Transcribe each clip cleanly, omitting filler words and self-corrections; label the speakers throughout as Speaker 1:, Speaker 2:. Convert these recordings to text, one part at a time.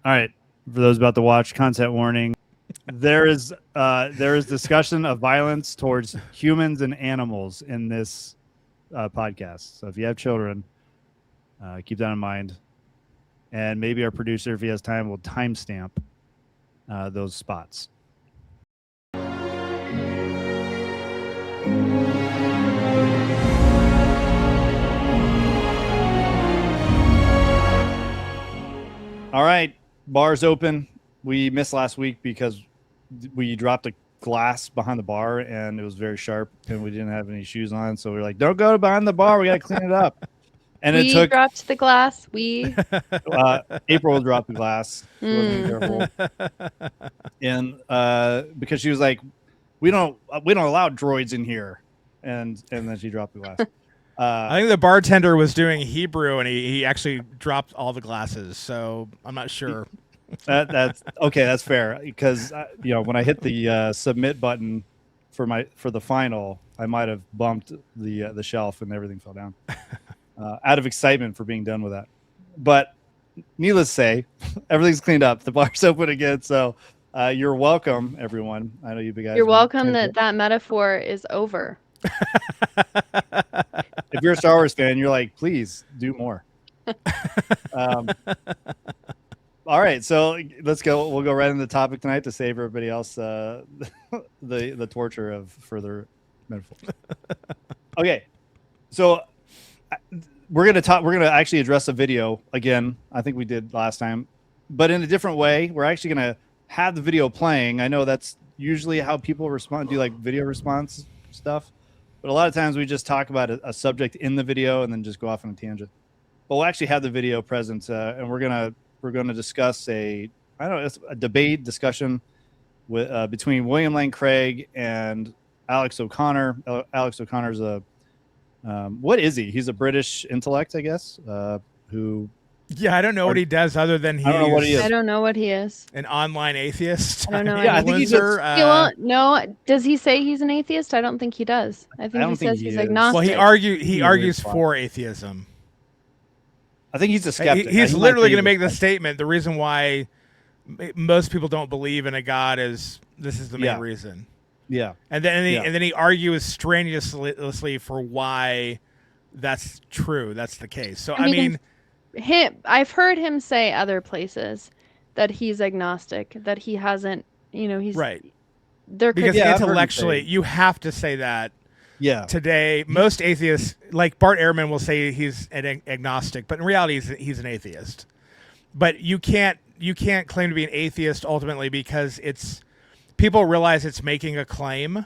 Speaker 1: All right, for those about to watch, content warning. There is discussion of violence towards humans and animals in this podcast. So if you have children, keep that in mind. And maybe our producer, if he has time, will timestamp those spots. All right, bar's open. We missed last week because we dropped a glass behind the bar and it was very sharp and we didn't have any shoes on. So we were like, don't go behind the bar. We got to clean it up. And
Speaker 2: we
Speaker 1: it took
Speaker 2: dropped the glass. We
Speaker 1: April dropped the glass. She wasn't careful. And because she was like, we don't allow droids in here. And then she dropped the glass.
Speaker 3: I think the bartender was doing Hebrew and he actually dropped all the glasses. So I'm not sure.
Speaker 1: That's okay. That's fair because when I hit the submit button for the final, I might have bumped the shelf and everything fell down out of excitement for being done with that. But needless to say, everything's cleaned up. The bar's open again, so you're welcome, everyone. I know you big guys.
Speaker 2: You're welcome that metaphor is over.
Speaker 1: If you're a Star Wars fan, you're like, please do more. All right, so let's go. We'll go right into the topic tonight to save everybody else the torture of further metaphors. Okay, so we're gonna actually address a video again. I think we did last time, but in a different way. We're actually gonna have the video playing. I know that's usually how people respond, do like video response stuff, but a lot of times we just talk about a subject in the video and then just go off on a tangent. But we'll actually have the video present, and we're going to discuss a debate discussion with between William Lane Craig and Alex O'Connor. Alex O'Connor's what is he? He's a British intellect, I guess. Who?
Speaker 3: Yeah, I don't know what he does other than
Speaker 1: I don't know what he is.
Speaker 2: I don't know what he is.
Speaker 3: An online atheist.
Speaker 2: I don't know.
Speaker 1: Yeah, I think he's
Speaker 2: no. Does he say he's an atheist? I don't think he does. I think he says he's agnostic.
Speaker 3: Well, he argues for atheism.
Speaker 1: I think he's a skeptic.
Speaker 3: He's literally going to make the statement. The reason why most people don't believe in a God is this is the main reason.
Speaker 1: Yeah.
Speaker 3: And then he argues strenuously for why that's true. That's the case. So I mean
Speaker 2: I've heard him say other places that he's agnostic, that he hasn't, he's
Speaker 3: right.
Speaker 2: Because
Speaker 3: intellectually, you have to say that.
Speaker 1: Yeah.
Speaker 3: Today, most atheists, like Bart Ehrman, will say he's an agnostic, but in reality, he's an atheist. But you can't claim to be an atheist ultimately because people realize it's making a claim.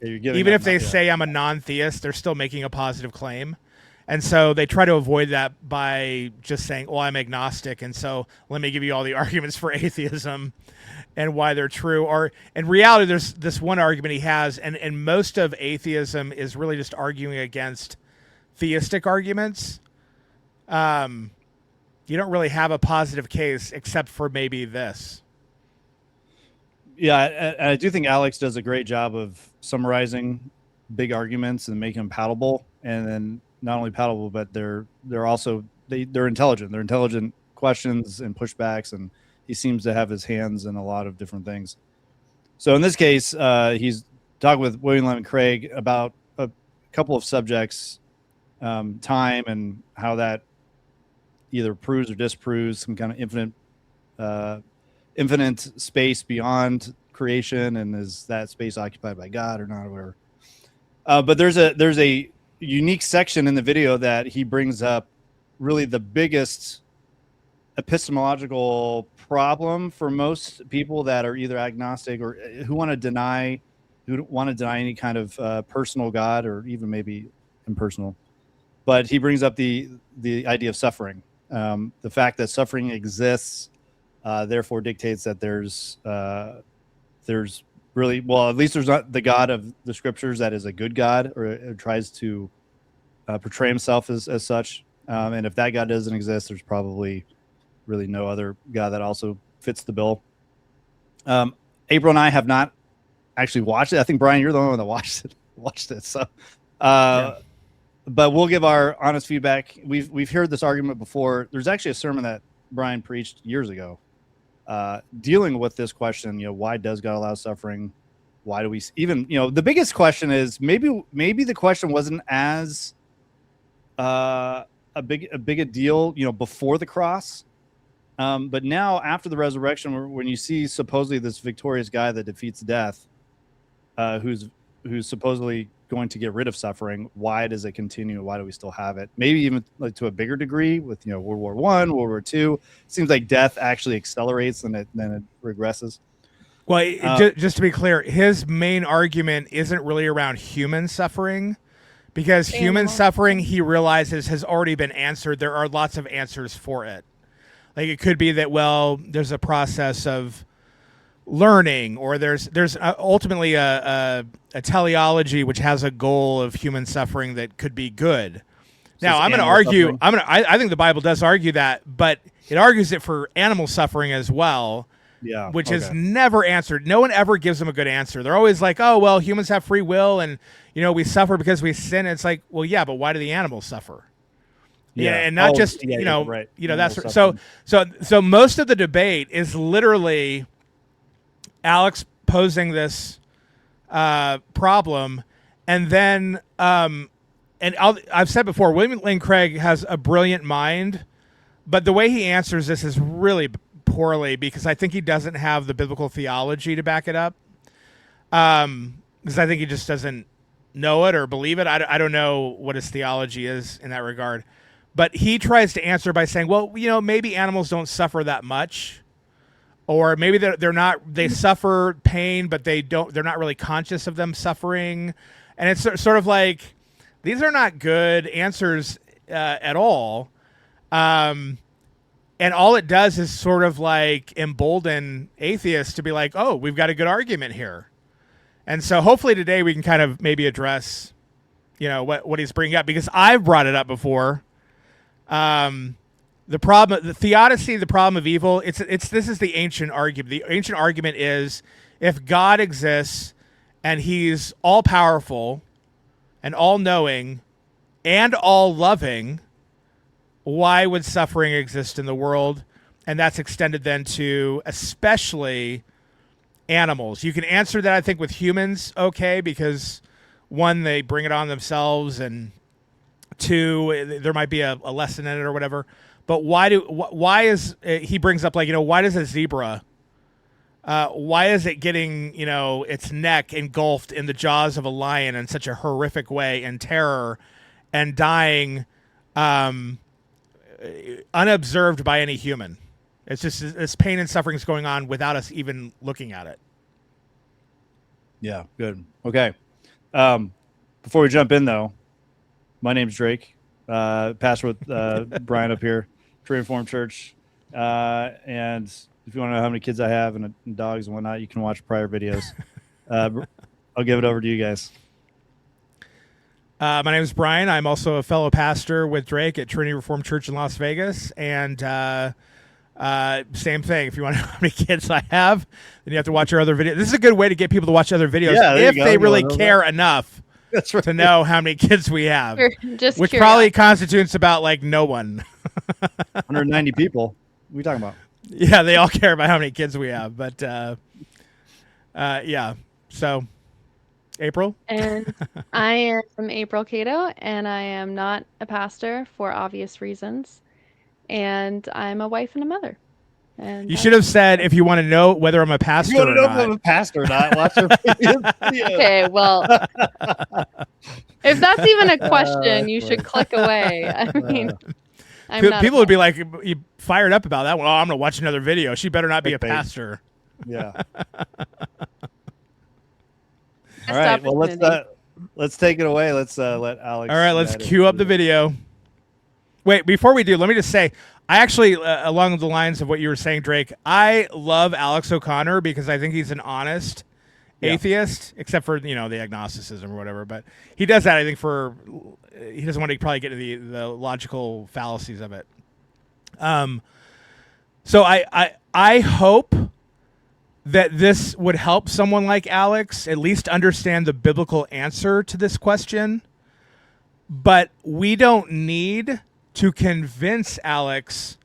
Speaker 1: Yeah,
Speaker 3: even if they say I'm a non-theist, they're still making a positive claim. And so they try to avoid that by just saying, well, I'm agnostic, and so let me give you all the arguments for atheism and why they're true. Or in reality, there's this one argument he has, and most of atheism is really just arguing against theistic arguments. You don't really have a positive case except for maybe this.
Speaker 1: Yeah, I do think Alex does a great job of summarizing big arguments and making them palatable, and then not only palatable, but they're also they're intelligent. They're intelligent questions and pushbacks, and he seems to have his hands in a lot of different things. So in this case, he's talking with William Lane Craig about a couple of subjects, time and how that either proves or disproves some kind of infinite space beyond creation, and is that space occupied by God or not, or whatever. But there's a unique section in the video that he brings up really the biggest epistemological problem for most people that are either agnostic or who want to deny any kind of personal God, or even maybe impersonal. But he brings up the idea of suffering, the fact that suffering exists, therefore dictates that there's really, well, at least there's not the God of the scriptures that is a good God, or tries to portray himself as such. And if that God doesn't exist, there's probably really no other God that also fits the bill. April and I have not actually watched it. I think, Brian, you're the only one that watched it. So, but we'll give our honest feedback. We've heard this argument before. There's actually a sermon that Brian preached years ago dealing with this question. Why does God allow suffering? Why do we even? The biggest question is maybe the question wasn't as a big a deal, before the cross. But now after the resurrection, when you see supposedly this victorious guy that defeats death, who's supposedly going to get rid of suffering, why does it continue? Why do we still have it? Maybe even like to a bigger degree with World War I, World War II. It seems like death actually accelerates and then it regresses.
Speaker 3: Well, just to be clear, his main argument isn't really around human suffering, because human suffering, he realizes, has already been answered. There are lots of answers for it. Like it could be that, well, there's a process of learning, or there's ultimately a teleology which has a goal of human suffering that could be good. Now, I'm going to argue. I think the Bible does argue that, but it argues it for animal suffering as well.
Speaker 1: Yeah,
Speaker 3: which is never answered. No one ever gives them a good answer. They're always like, "Oh, well, humans have free will, and we suffer because we sin." It's like, well, yeah, but why do the animals suffer? Yeah, and not just
Speaker 1: right.
Speaker 3: That's so most of the debate is literally Alex posing this problem, and then I've said before, William Lane Craig has a brilliant mind, but the way he answers this is really poorly, because I think he doesn't have the biblical theology to back it up. Because I think he just doesn't know it or believe it. I don't know what his theology is in that regard. But he tries to answer by saying, well, maybe animals don't suffer that much, or maybe they suffer pain, but they're not really conscious of them suffering. And it's sort of like, these are not good answers at all. And all it does is sort of like embolden atheists to be like, oh, we've got a good argument here. And so hopefully today we can kind of maybe address, what he's bringing up, because I've brought it up before. The problem, the theodicy, the problem of evil, this is the ancient argument. The ancient argument is, if God exists and he's all powerful and all knowing and all loving, why would suffering exist in the world? And that's extended then to especially animals. You can answer that, I think, with humans, okay, because one, they bring it on themselves, and two, there might be a lesson in it or whatever. But why is he brings up, like, why does a zebra, why is it getting, its neck engulfed in the jaws of a lion in such a horrific way, and terror, and dying unobserved by any human? It's just this pain and suffering is going on without us even looking at it.
Speaker 1: Yeah, good. Okay. Before we jump in, though, my name's Drake, pastor with Brian up here, Tree Reformed Church. And if you want to know how many kids I have and dogs and whatnot, you can watch prior videos. I'll give it over to you guys.
Speaker 3: My name is Brian. I'm also a fellow pastor with Drake at Trinity Reformed Church in Las Vegas. And same thing. If you want to know how many kids I have, then you have to watch our other videos. This is a good way to get people to watch other videos if they really care enough to know how many kids we have. Which probably constitutes about like no one.
Speaker 1: 190 people. What are we talking about?
Speaker 3: Yeah, they all care about how many kids we have. But yeah. So, April?
Speaker 2: And I am April Cato, and I am not a pastor for obvious reasons. And I'm a wife and a mother. And
Speaker 3: you should have said, if you want to know whether I'm a pastor or not.
Speaker 1: You want to know if I'm a pastor or not? Watch our videos.
Speaker 2: Okay, well, if that's even a question, you should click away. I mean,
Speaker 3: people would be like, you fired up about that. Well, I'm going to watch another video. She better not be a pastor.
Speaker 1: Yeah. All right. Well, let's take it away. Let's let Alex.
Speaker 3: All right. Let's cue up the video. Wait, before we do, let me just say, I actually, along the lines of what you were saying, Drake, I love Alex O'Connor because I think he's an honest atheist, except for, the agnosticism or whatever. But he does that, I think, he doesn't want to probably get to the logical fallacies of it. So I hope that this would help someone like Alex at least understand the biblical answer to this question. But we don't need to convince Alex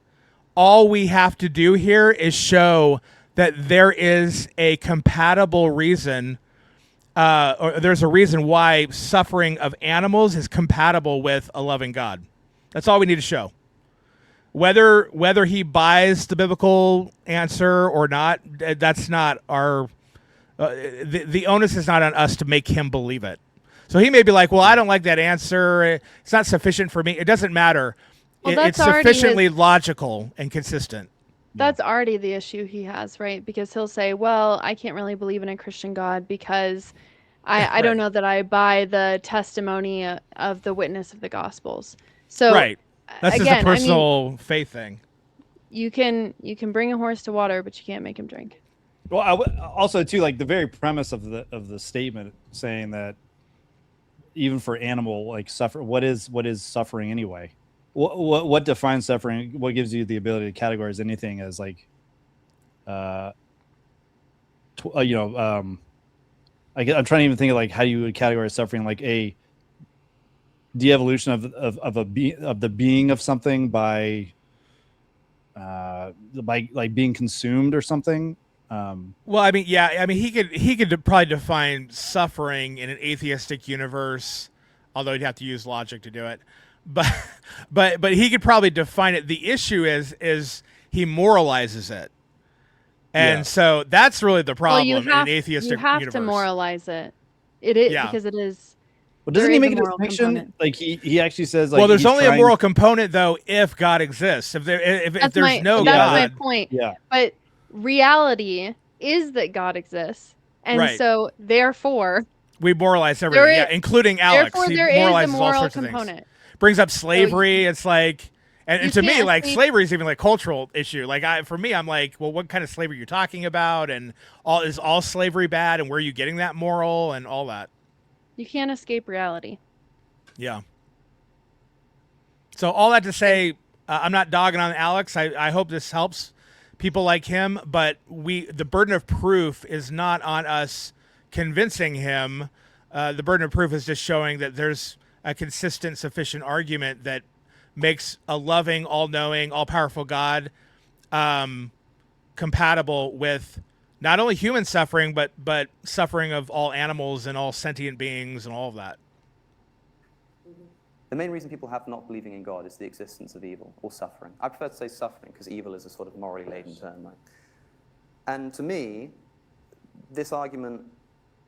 Speaker 3: all we have to do here is show that there is a compatible reason, or there's a reason why suffering of animals is compatible with a loving God. That's all we need to show. Whether he buys the biblical answer or not, that's not our. The onus is not on us to make him believe it. So he may be like, "Well, I don't like that answer. It's not sufficient for me." It doesn't matter.
Speaker 2: Well,
Speaker 3: It's
Speaker 2: that's already
Speaker 3: sufficiently logical and consistent.
Speaker 2: That's already the issue he has, right? Because he'll say, well, I can't really believe in a Christian God because I don't
Speaker 3: Right.
Speaker 2: know that I buy the testimony of the witness of the Gospels. So
Speaker 3: Right. That's just a
Speaker 2: again, I mean,
Speaker 3: personal faith thing.
Speaker 2: you can bring a horse to water, but you can't make him drink.
Speaker 1: Well, also too, like the very premise of the statement saying that even for animal like suffer, what is suffering anyway? What defines suffering? What gives you the ability to categorize anything as like, I'm trying to even think of like how you would categorize suffering, like a de-evolution of the being of something by like being consumed or something.
Speaker 3: Well, I mean, yeah, I mean, he could probably define suffering in an atheistic universe, although he'd have to use logic to do it. But but he could probably define it. The issue is he moralizes it, and
Speaker 1: Yeah.
Speaker 3: so that's really the
Speaker 2: Well,
Speaker 3: problem
Speaker 2: you
Speaker 3: in
Speaker 2: have
Speaker 3: an atheistic
Speaker 2: you have
Speaker 3: universe.
Speaker 2: to moralize it. It is
Speaker 3: Yeah.
Speaker 2: because it is.
Speaker 1: But doesn't
Speaker 2: There
Speaker 1: he
Speaker 2: is
Speaker 1: make
Speaker 2: a
Speaker 1: a
Speaker 2: moral
Speaker 1: distinction?
Speaker 2: component.
Speaker 1: Like he actually says like,
Speaker 3: Well, there's
Speaker 1: he's
Speaker 3: only a
Speaker 1: trying-
Speaker 3: moral component though if God exists. If
Speaker 2: That's
Speaker 3: there's no
Speaker 2: that's my
Speaker 3: God,
Speaker 2: point.
Speaker 1: Yeah.
Speaker 2: But reality is that God exists, and
Speaker 3: Right.
Speaker 2: so therefore,
Speaker 3: we moralize everything,
Speaker 2: There
Speaker 3: yeah,
Speaker 2: is-
Speaker 3: including Alex.
Speaker 2: therefore
Speaker 3: He
Speaker 2: there is a
Speaker 3: moralizes all
Speaker 2: moral
Speaker 3: sorts of things.
Speaker 2: component.
Speaker 3: Brings up slavery. It's like, and
Speaker 2: You
Speaker 3: to me,
Speaker 2: can't
Speaker 3: like
Speaker 2: say-
Speaker 3: slavery is even like cultural issue. Like for me, I'm like, well, what kind of slavery are you talking about? And is all slavery bad? And where are you getting that moral and all that?
Speaker 2: You can't escape reality.
Speaker 3: Yeah. So all that to say, I'm not dogging on Alex. I hope this helps people like him, but the burden of proof is not on us convincing him. The burden of proof is just showing that there's a consistent, sufficient argument that makes a loving, all-knowing, all-powerful God compatible with not only human suffering, but suffering of all animals and all sentient beings and all of that.
Speaker 4: The main reason people have not believing in God is the existence of evil or suffering. I prefer to say suffering because evil is a sort of morally laden term, right? And to me, this argument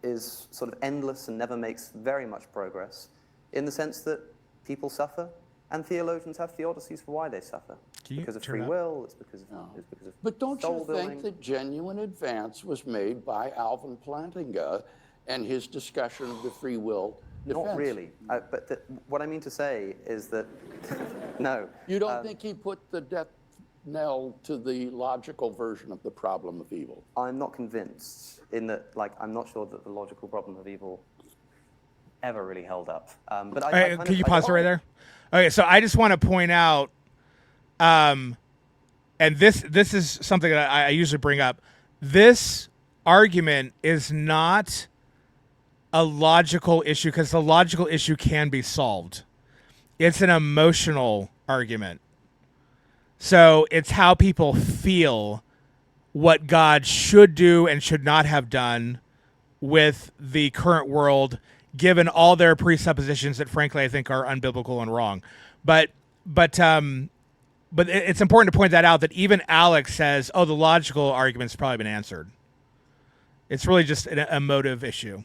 Speaker 4: is sort of endless and never makes very much progress in the sense that people suffer and theologians have theodicies for why they suffer.
Speaker 3: Can you
Speaker 4: Because of
Speaker 3: turn
Speaker 4: free
Speaker 3: up?
Speaker 4: will, it's because of
Speaker 5: But don't
Speaker 4: soul
Speaker 5: you
Speaker 4: building.
Speaker 5: think that genuine advance was made by Alvin Plantinga and his discussion of the free will defense?
Speaker 4: Not really. But what I mean to say is that, no.
Speaker 5: You don't think he put the death knell to the logical version of the problem of evil?
Speaker 4: I'm not convinced in that, like, I'm not sure that the logical problem of evil ever really held up. But
Speaker 3: Can you pause it right there? Okay, so I just want to point out, and this is something that I usually bring up. This argument is not a logical issue because the logical issue can be solved. It's an emotional argument. So it's how people feel what God should do and should not have done with the current world, given all their presuppositions that, frankly, I think are unbiblical and wrong. But it's important to point that out that even Alex says, "Oh, the logical argument's probably been answered." It's really just an emotive issue.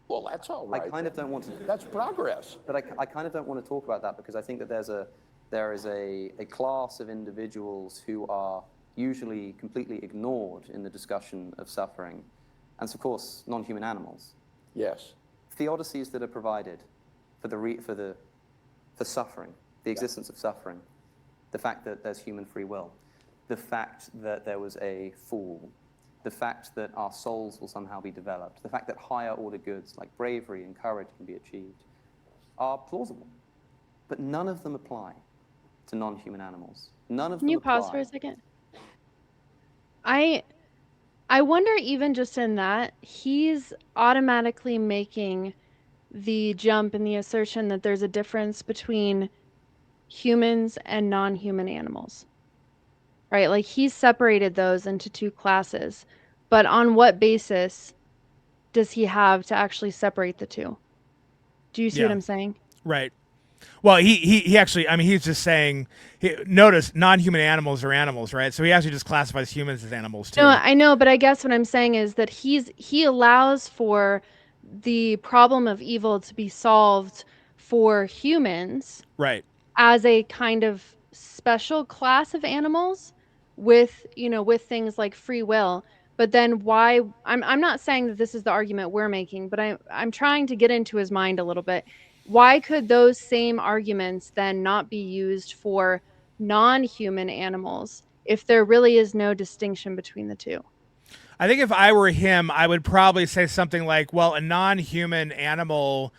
Speaker 5: Well, that's all right.
Speaker 4: I kind of don't want to.
Speaker 5: That's progress.
Speaker 4: But I kind of don't want to talk about that because I think that there is a class of individuals who are usually completely ignored in the discussion of suffering, and of course, non-human animals.
Speaker 5: Yes.
Speaker 4: Theodicies that are provided for suffering, the existence of suffering, the fact that there's human free will, the fact that there was a fall, the fact that our souls will somehow be developed, the fact that higher order goods like bravery and courage can be achieved, are plausible. But none of them apply to non-human animals. None of them
Speaker 2: Can you
Speaker 4: apply.
Speaker 2: pause for a second? I wonder, even just in that, he's automatically making the jump in the assertion that there's a difference between humans and non-human animals. Right? Like he's separated those into two classes. But on what basis does he have to actually separate the two? Do you see what
Speaker 3: Yeah.
Speaker 2: I'm saying?
Speaker 3: Right. Well, he actually, I mean, he's just saying, notice non-human animals are animals, right? So he actually just classifies humans as animals too.
Speaker 2: No, I know, but I guess what I'm saying is that he allows for the problem of evil to be solved for humans
Speaker 3: Right.
Speaker 2: as a kind of special class of animals with, with things like free will. But then why I'm not saying that this is the argument we're making, but I'm trying to get into his mind a little bit. Why could those same arguments then not be used for non-human animals if there really is no distinction between the two?
Speaker 3: I think if I were him, I would probably say something like, well, a non-human animal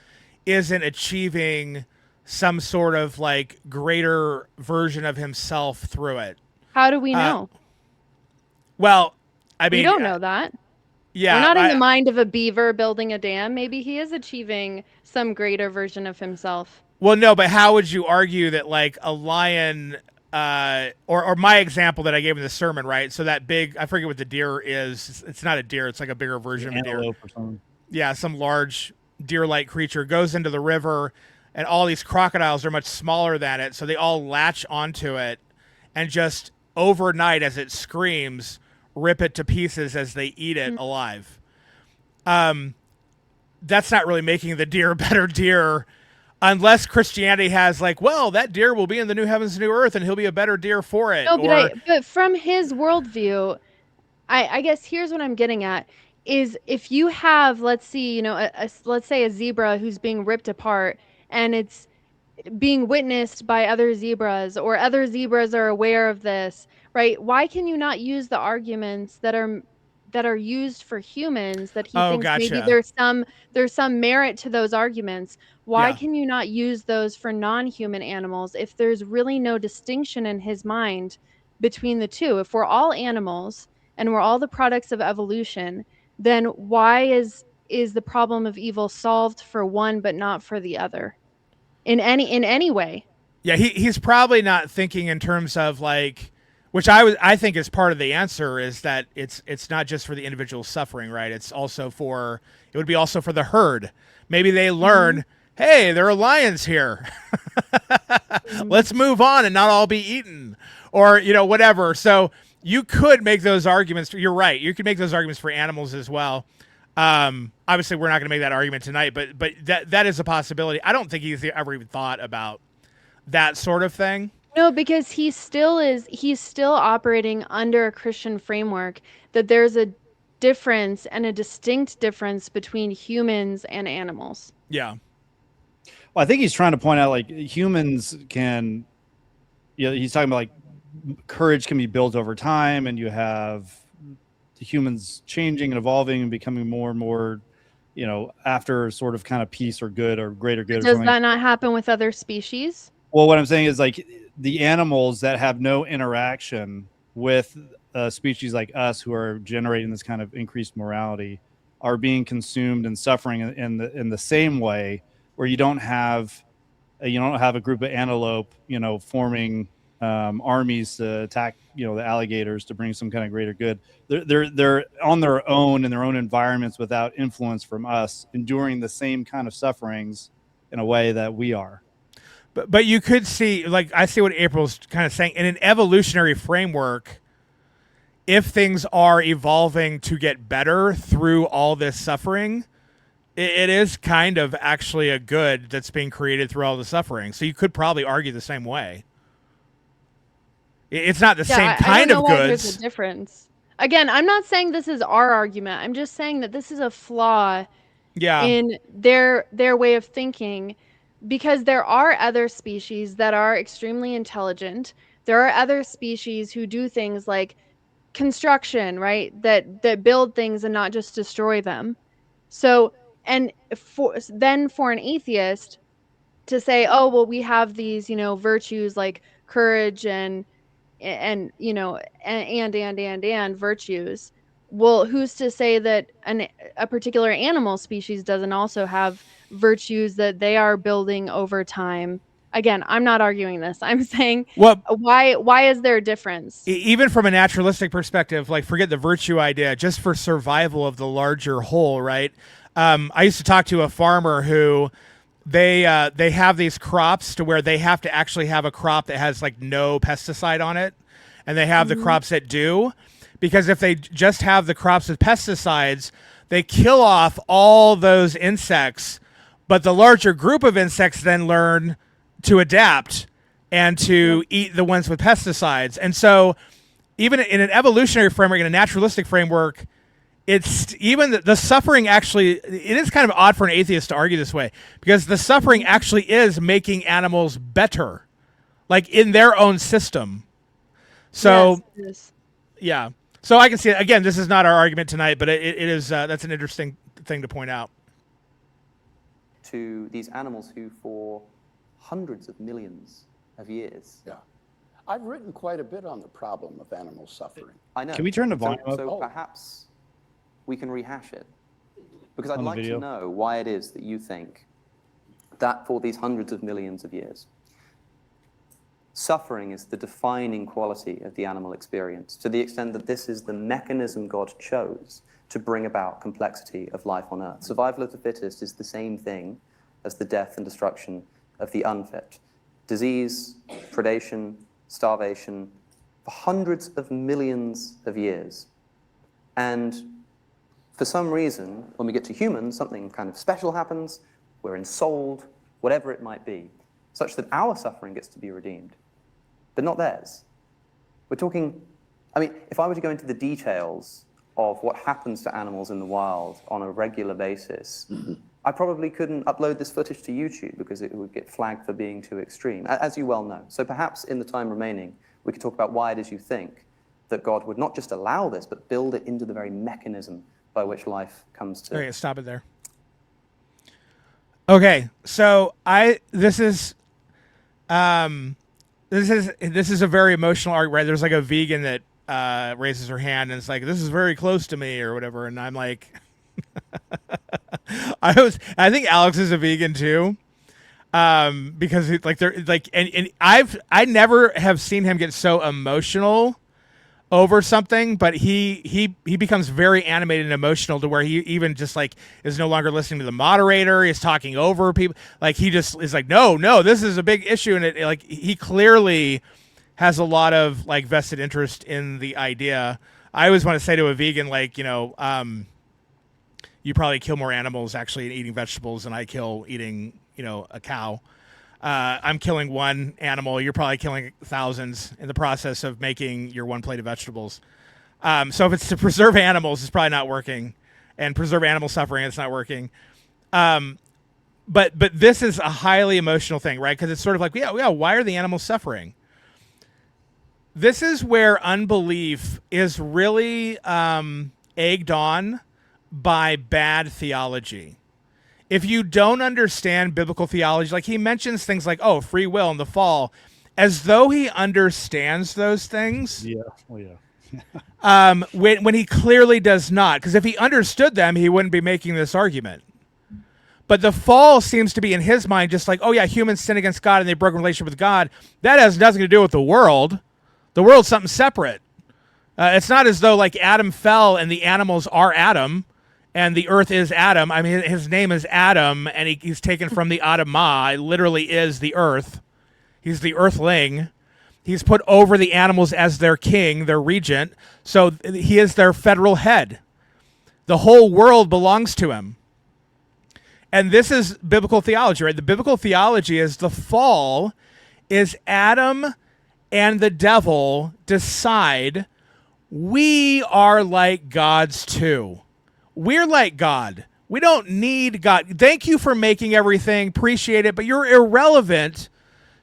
Speaker 3: isn't achieving some sort of like greater version of himself through it.
Speaker 2: How do we know?
Speaker 3: Well, I mean,
Speaker 2: We don't know that.
Speaker 3: Yeah,
Speaker 2: We're not in the mind of a beaver building a dam. Maybe he is achieving some greater version of himself.
Speaker 3: Well, no, but how would you argue that like a lion, or my example that I gave in the sermon, right? So that big, I forget what the deer is. It's not a deer. It's like a bigger version of a deer.
Speaker 1: Antelope or something.
Speaker 3: Yeah, some large deer-like creature goes into the river, and all these crocodiles are much smaller than it, so they all latch onto it, and just overnight, as it screams, rip it to pieces as they eat it alive. That's not really making the deer a better deer, unless Christianity has like, well, that deer will be in the new heavens and new earth, and he'll be a better deer for it.
Speaker 2: No, but from his worldview, I guess here's what I'm getting at is if you have, let's see, let's say a zebra who's being ripped apart and it's being witnessed by other zebras or other zebras are aware of this, right? Why can you not use the arguments that are used for humans that he thinks maybe
Speaker 3: gotcha.
Speaker 2: there's some merit to those arguments? Why
Speaker 3: Yeah.
Speaker 2: can you not use those for non-human animals if there's really no distinction in his mind between the two? If we're all animals and we're all the products of evolution, then why is the problem of evil solved for one but not for the other in any way?
Speaker 3: Yeah, he's probably not thinking in terms of like, which I think is part of the answer is that it's not just for the individual suffering, right? It would be also for the herd. Maybe they learn, hey, there are lions here. Let's move on and not all be eaten, or whatever. So you could make those arguments. You're right. You could make those arguments for animals as well. Obviously, we're not going to make that argument tonight, but that is a possibility. I don't think he's ever even thought about that sort of thing.
Speaker 2: No, because he's still operating under a Christian framework that there's a difference and a distinct difference between humans and animals.
Speaker 3: Yeah.
Speaker 1: Well, I think he's trying to point out like humans can, he's talking about like courage can be built over time, and you have the humans changing and evolving and becoming more and more, after sort of kind of peace or good or greater good.
Speaker 2: Does that not happen with other species?
Speaker 1: Well, what I'm saying is like the animals that have no interaction with species like us who are generating this kind of increased morality are being consumed and suffering in the same way, where you don't have a group of antelope, forming armies to attack, the alligators to bring some kind of greater good. They're on their own in their own environments without influence from us, enduring the same kind of sufferings in a way that we are.
Speaker 3: But you could see, like, I see what April's kind of saying. In an evolutionary framework, if things are evolving to get better through all this suffering, it is kind of actually a good that's being created through all the suffering. So you could probably argue the same way. It's not the same kind of goods.
Speaker 2: There's a difference. Again, I'm not saying this is our argument. I'm just saying that this is a flaw in their way of thinking. Because there are other species that are extremely intelligent. There are other species who do things like construction, right? That build things and not just destroy them. So, and for an atheist to say, oh, well, we have these, virtues like courage and virtues. Well, who's to say that a particular animal species doesn't also have virtues that they are building over time? again, I'm not arguing this. I'm saying,
Speaker 3: Well,
Speaker 2: why is there a difference?
Speaker 3: Even from a naturalistic perspective, like forget the virtue idea, just for survival of the larger whole, right? I used to talk to a farmer who they have these crops to where they have to actually have a crop that has like no pesticide on it, and they have the crops that do, because if they just have the crops with pesticides, they kill off all those insects, but the larger group of insects then learn to adapt and to eat the ones with pesticides. And so even in an evolutionary framework, in a naturalistic framework, it's even the suffering actually, it is kind of odd for an atheist to argue this way, because the suffering actually is making animals better, like in their own system. So,
Speaker 2: yes.
Speaker 3: Yeah. So I can see it. Again, this is not our argument tonight, but it is, that's an interesting thing to point out.
Speaker 4: To these animals who for hundreds of millions of years.
Speaker 5: Yeah. I've written quite a bit on the problem of animal suffering.
Speaker 4: I know.
Speaker 1: Can we turn the volume up?
Speaker 4: So perhaps we can rehash it. Because I'd
Speaker 1: On the
Speaker 4: like to
Speaker 1: video?
Speaker 4: know why it is that you think that for these hundreds of millions of years, suffering is the defining quality of the animal experience, to the extent that this is the mechanism God chose to bring about complexity of life on Earth. Survival of the fittest is the same thing as the death and destruction of the unfit. Disease, predation, starvation, for hundreds of millions of years. And for some reason, when we get to humans, something kind of special happens, we're ensouled, whatever it might be, such that our suffering gets to be redeemed, but not theirs. We're talking, I mean, if I were to go into the details of what happens to animals in the wild on a regular basis, I probably couldn't upload this footage to YouTube because it would get flagged for being too extreme, as you well know. So perhaps in the time remaining, we could talk about why it is you think that God would not just allow this, but build it into the very mechanism by which life comes to.
Speaker 3: Okay, stop it there. Okay, so this is a very emotional argument, right? There's like a vegan that raises her hand and it's like, this is very close to me or whatever, and I'm like, I think Alex is a vegan too, because like they're like, and I never have seen him get so emotional over something, but he becomes very animated and emotional to where he even just like is no longer listening to the moderator. He's talking over people. Like he just is like, no, this is a big issue. And it like, he clearly has a lot of like vested interest in the idea. I always want to say to a vegan, like, you probably kill more animals actually in eating vegetables than I kill eating, a cow. I'm killing one animal. You're probably killing thousands in the process of making your one plate of vegetables. So if it's to preserve animals, it's probably not working, and preserve animal suffering, it's not working. But this is a highly emotional thing, right? Because it's sort of like, yeah, why are the animals suffering? This is where unbelief is really egged on by bad theology. If you don't understand biblical theology, like he mentions things like, free will and the fall, as though he understands those things.
Speaker 1: Yeah. Oh, yeah.
Speaker 3: When he clearly does not. Because if he understood them, he wouldn't be making this argument. But the fall seems to be in his mind just like, humans sin against God and they broke a relationship with God. That has nothing to do with the world. The world's something separate. It's not as though like Adam fell and the animals are Adam. And the earth is Adam. I mean, his name is Adam, and he's taken from the Adamah. It literally is the earth. He's the earthling. He's put over the animals as their king, their regent. So he is their federal head. The whole world belongs to him. And this is biblical theology, right? The biblical theology is the fall is Adam and the devil decide we are like gods too. We're like God. We don't need God. Thank you for making everything. Appreciate it. But you're irrelevant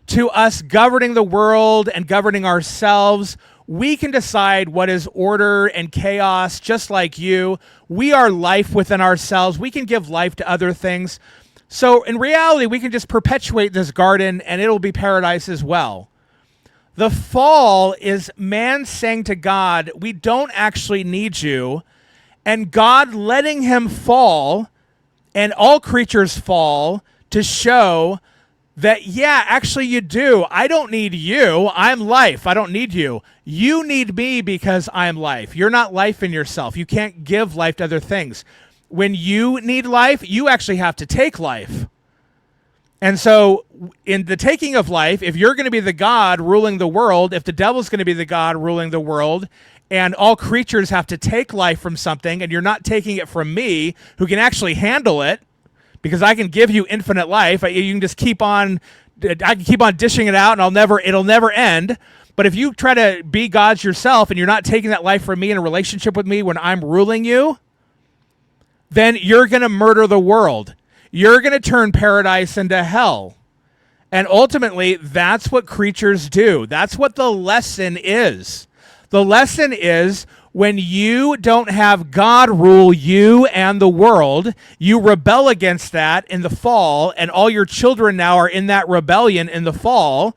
Speaker 3: to us governing the world and governing ourselves. We can decide what is order and chaos just like you. We are life within ourselves. We can give life to other things. So in reality, we can just perpetuate this garden and it'll be paradise as well. The fall is man saying to God, we don't actually need you. And God letting him fall and all creatures fall to show that, yeah, actually you do. I don't need you. I'm life. I don't need you. You need me because I'm life. You're not life in yourself. You can't give life to other things. When you need life, you actually have to take life. And so in the taking of life, if you're going to be the God ruling the world, if the devil's going to be the God ruling the world, and all creatures have to take life from something, and you're not taking it from me, who can actually handle it, because I can give you infinite life. You can just keep on, I can keep on dishing it out, and it'll never end. But if you try to be gods yourself, and you're not taking that life from me in a relationship with me when I'm ruling you, then you're going to murder the world. You're going to turn paradise into hell. And ultimately, that's what creatures do. That's what the lesson is. The lesson is, when you don't have God rule you and the world, you rebel against that in the fall, and all your children now are in that rebellion in the fall.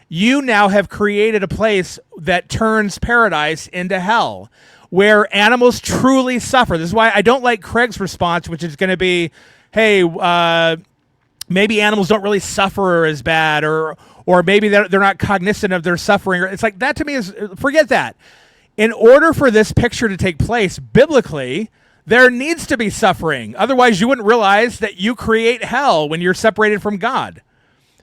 Speaker 3: You now have created a place that turns paradise into hell, where animals truly suffer. This is why I don't like Craig's response, which is going to be, hey, maybe animals don't really suffer as bad, or maybe they're not cognizant of their suffering. It's like, that to me is, forget that. In order for this picture to take place biblically, there needs to be suffering. Otherwise, you wouldn't realize that you create hell when you're separated from God.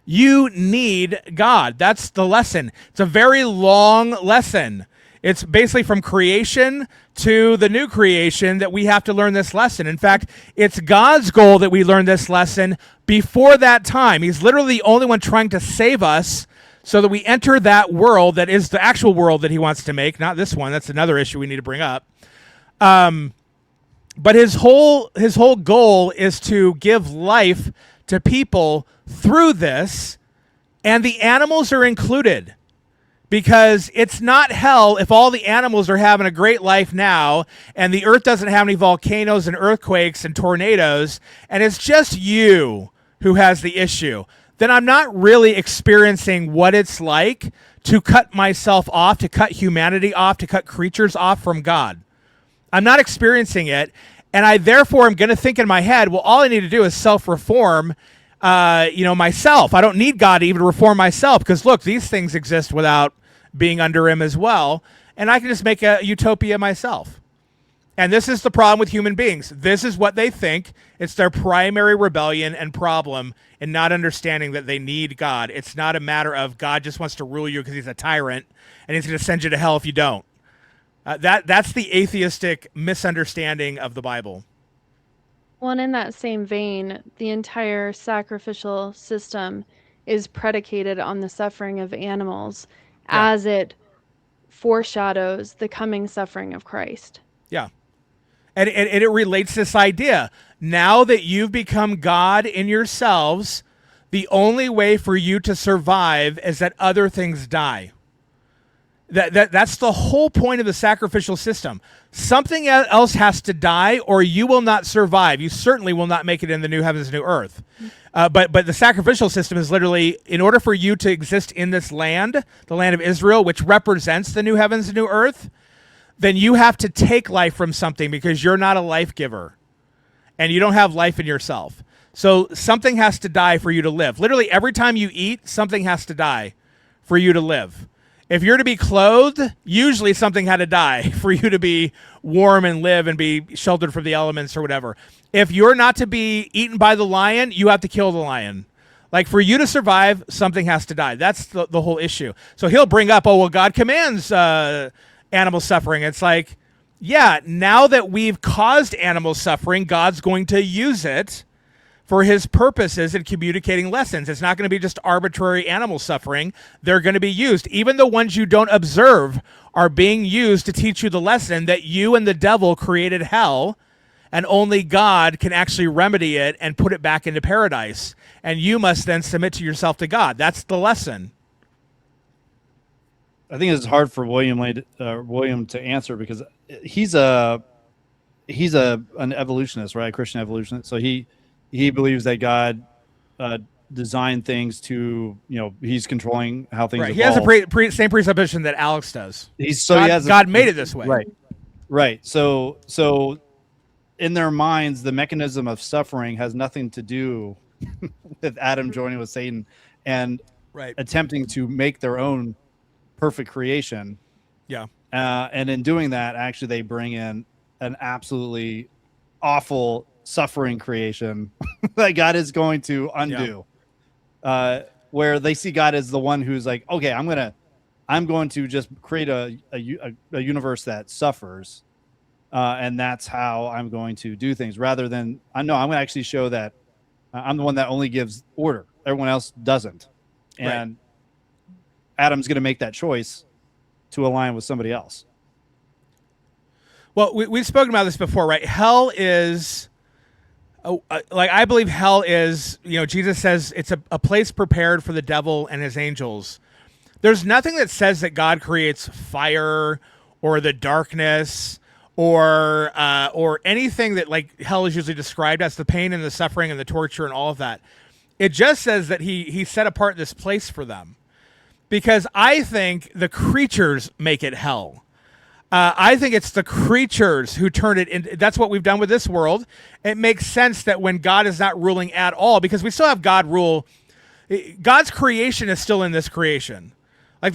Speaker 3: You need God. That's the lesson. It's a very long lesson. It's basically from creation to the new creation that we have to learn this lesson. In fact, it's God's goal that we learn this lesson before that time. He's literally the only one trying to save us so that we enter that world that is the actual world that he wants to make, not this one. That's another issue we need to bring up. But his whole goal is to give life to people through this, and the animals are included. Because it's not hell if all the animals are having a great life now, and the earth doesn't have any volcanoes and earthquakes and tornadoes, and it's just you who has the issue. Then I'm not really experiencing what it's like to cut myself off, to cut humanity off, to cut creatures off from God. I'm not experiencing it, and I therefore am going to think in my head, well, all I need to do is self-reform myself. I don't need God to even reform myself, because look, these things exist without being under him as well, and I can just make a utopia myself. And this is the problem with human beings. This is what they think. It's their primary rebellion and problem in not understanding that they need God. It's not a matter of God just wants to rule you because he's a tyrant and he's going to send you to hell if you don't. That's the atheistic misunderstanding of the Bible.
Speaker 2: Well, and in that same vein, the entire sacrificial system is predicated on the suffering of animals as it foreshadows the coming suffering of Christ.
Speaker 3: Yeah. And it relates this idea. Now that you've become God in yourselves, the only way for you to survive is that other things die. That's the whole point of the sacrificial system. Something else has to die, or you will not survive. You certainly will not make it in the new heavens, new earth. But the sacrificial system is literally, in order for you to exist in this land, the land of Israel, which represents the new heavens and new earth, then you have to take life from something, because you're not a life giver and you don't have life in yourself. So something has to die for you to live. Literally every time you eat, something has to die for you to live. If you're to be clothed, usually something had to die for you to be warm and live and be sheltered from the elements or whatever. If you're not to be eaten by the lion, you have to kill the lion. Like, for you to survive, something has to die. That's the whole issue. So he'll bring up, oh, well, God commands animal suffering. It's like, yeah, now that we've caused animal suffering, God's going to use it for his purposes in communicating lessons. It's not going to be just arbitrary animal suffering. They're going to be used. Even the ones you don't observe are being used to teach you the lesson that you and the devil created hell, and only God can actually remedy it and put it back into paradise. And you must then submit to yourself to God. That's the lesson.
Speaker 1: I think it's hard for William to answer, because he's an evolutionist, right? A Christian evolutionist. So he believes that God designed things to, he's controlling how things evolve.
Speaker 3: He has the same presupposition that Alex does. God made it this way.
Speaker 1: Right. So in their minds, the mechanism of suffering has nothing to do with Adam joining with Satan and
Speaker 3: Right.
Speaker 1: attempting to make their own perfect creation.
Speaker 3: Yeah.
Speaker 1: And in doing that, actually, they bring in an absolutely awful, suffering creation that God is going to undo. Where they see God as the one who's like, okay, I'm going to just create a universe that suffers, and that's how I'm going to do things. Rather than I'm going to actually show that I'm the one that only gives order. Everyone else doesn't, and Adam's going to make that choice to align with somebody else.
Speaker 3: Well, we've spoken about this before, right? Hell is, like, I believe hell is, Jesus says it's a place prepared for the devil and his angels. There's nothing that says that God creates fire or the darkness or anything that, like, hell is usually described as, the pain and the suffering and the torture and all of that. It just says that he set apart this place for them. Because I think the creatures make it hell. I think it's the creatures who turn it into. That's what we've done with this world. It makes sense that when God is not ruling at all, because we still have God rule. God's creation is still in this creation. Like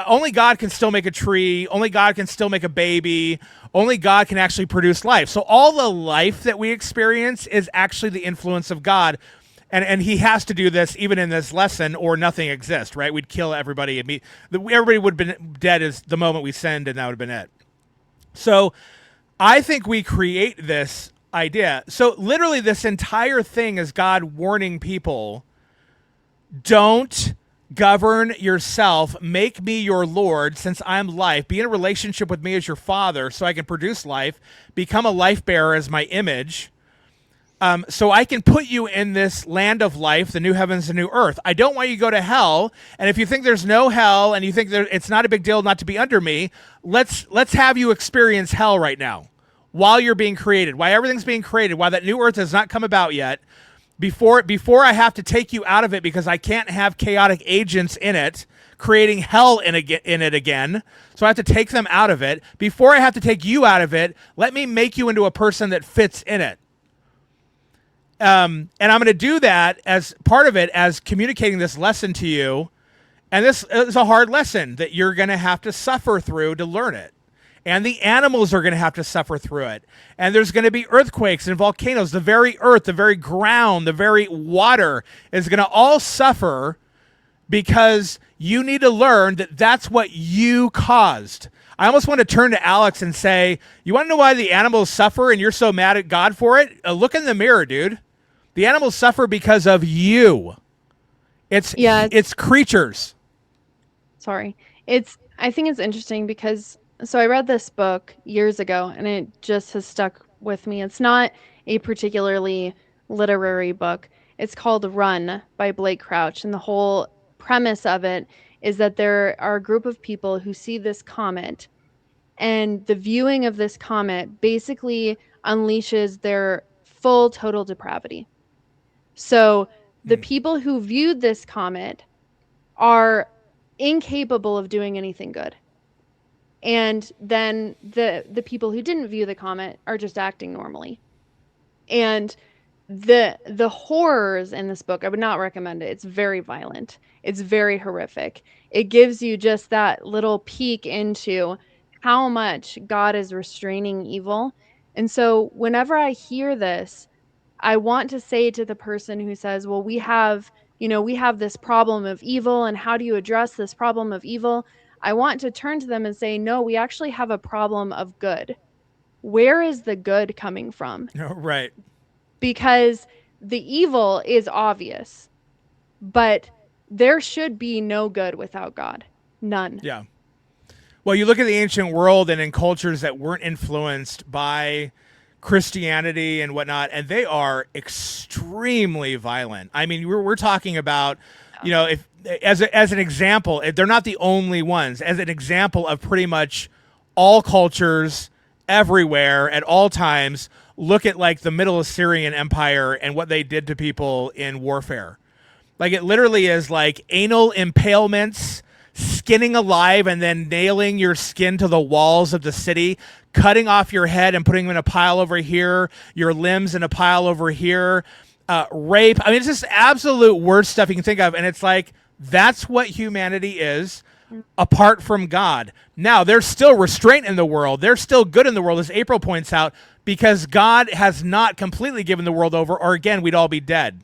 Speaker 3: only God can still make a tree. Only God can still make a baby. Only God can actually produce life. So all the life that we experience is actually the influence of God. And he has to do this even in this lesson, or nothing exists, right? We'd kill everybody. Everybody would have been dead as the moment we sinned, and that would have been it. So I think we create this idea. So literally this entire thing is God warning people, don't govern yourself. Make me your Lord, since I'm life. Be in a relationship with me as your father so I can produce life. Become a life bearer as my image. So I can put you in this land of life, the new heavens and new earth. I don't want you to go to hell. And if you think there's no hell and you think it's not a big deal not to be under me, let's have you experience hell right now while you're being created, while everything's being created, while that new earth has not come about yet, before I have to take you out of it because I can't have chaotic agents in it, creating hell in it again. So I have to take them out of it. Before I have to take you out of it, let me make you into a person that fits in it. And I'm going to do that as part of it, as communicating this lesson to you. And this is a hard lesson that you're going to have to suffer through to learn it. And the animals are going to have to suffer through it. And there's going to be earthquakes and volcanoes. The very earth, the very ground, the very water is going to all suffer because you need to learn that that's what you caused. I almost want to turn to Alex and say, you want to know why the animals suffer and you're so mad at God for it? Look in the mirror, dude. The animals suffer because of you. It's creatures.
Speaker 2: Sorry. I think it's interesting because, so I read this book years ago and it just has stuck with me. It's not a particularly literary book. It's called Run by Blake Crouch. And the whole premise of it is that there are a group of people who see this comet, and the viewing of this comet basically unleashes their full total depravity. So the people who viewed this comet are incapable of doing anything good. And then the people who didn't view the comet are just acting normally. And the horrors in this book, I would not recommend it. It's very violent. It's very horrific. It gives you just that little peek into how much God is restraining evil. And so whenever I hear this, I want to say to the person who says, well, we have this problem of evil, and how do you address this problem of evil? I want to turn to them and say, no, we actually have a problem of good. Where is the good coming from?
Speaker 3: Right.
Speaker 2: Because the evil is obvious, but there should be no good without God. None.
Speaker 3: Yeah. Well, you look at the ancient world and in cultures that weren't influenced by Christianity and whatnot, and they are extremely violent. I mean, we're talking about, if as an example, they're not the only ones. As an example of pretty much all cultures everywhere at all times, look at like the Middle Assyrian Empire and what they did to people in warfare. Like it literally is like anal impalements, skinning alive and then nailing your skin to the walls of the city, cutting off your head and putting them in a pile over here, your limbs in a pile over here, rape. I mean, it's just absolute worst stuff you can think of. And it's like, that's what humanity is apart from God. Now, there's still restraint in the world. There's still good in the world, as April points out, because God has not completely given the world over, or again, we'd all be dead.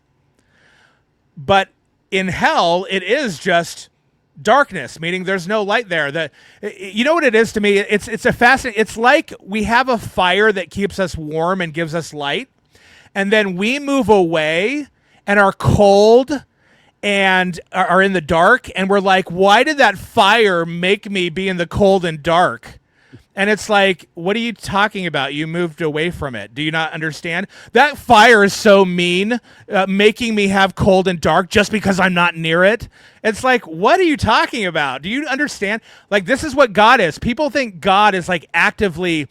Speaker 3: But in hell, it is just darkness, meaning there's no light there. You know what it is to me? It's a fascinating. It's like we have a fire that keeps us warm and gives us light, and then we move away and are cold and are in the dark, and we're like, why did that fire make me be in the cold and dark? And it's like, what are you talking about? You moved away from it. Do you not understand? That fire is so mean, making me have cold and dark just because I'm not near it. It's like, what are you talking about? Do you understand? Like, this is what God is. People think God is like actively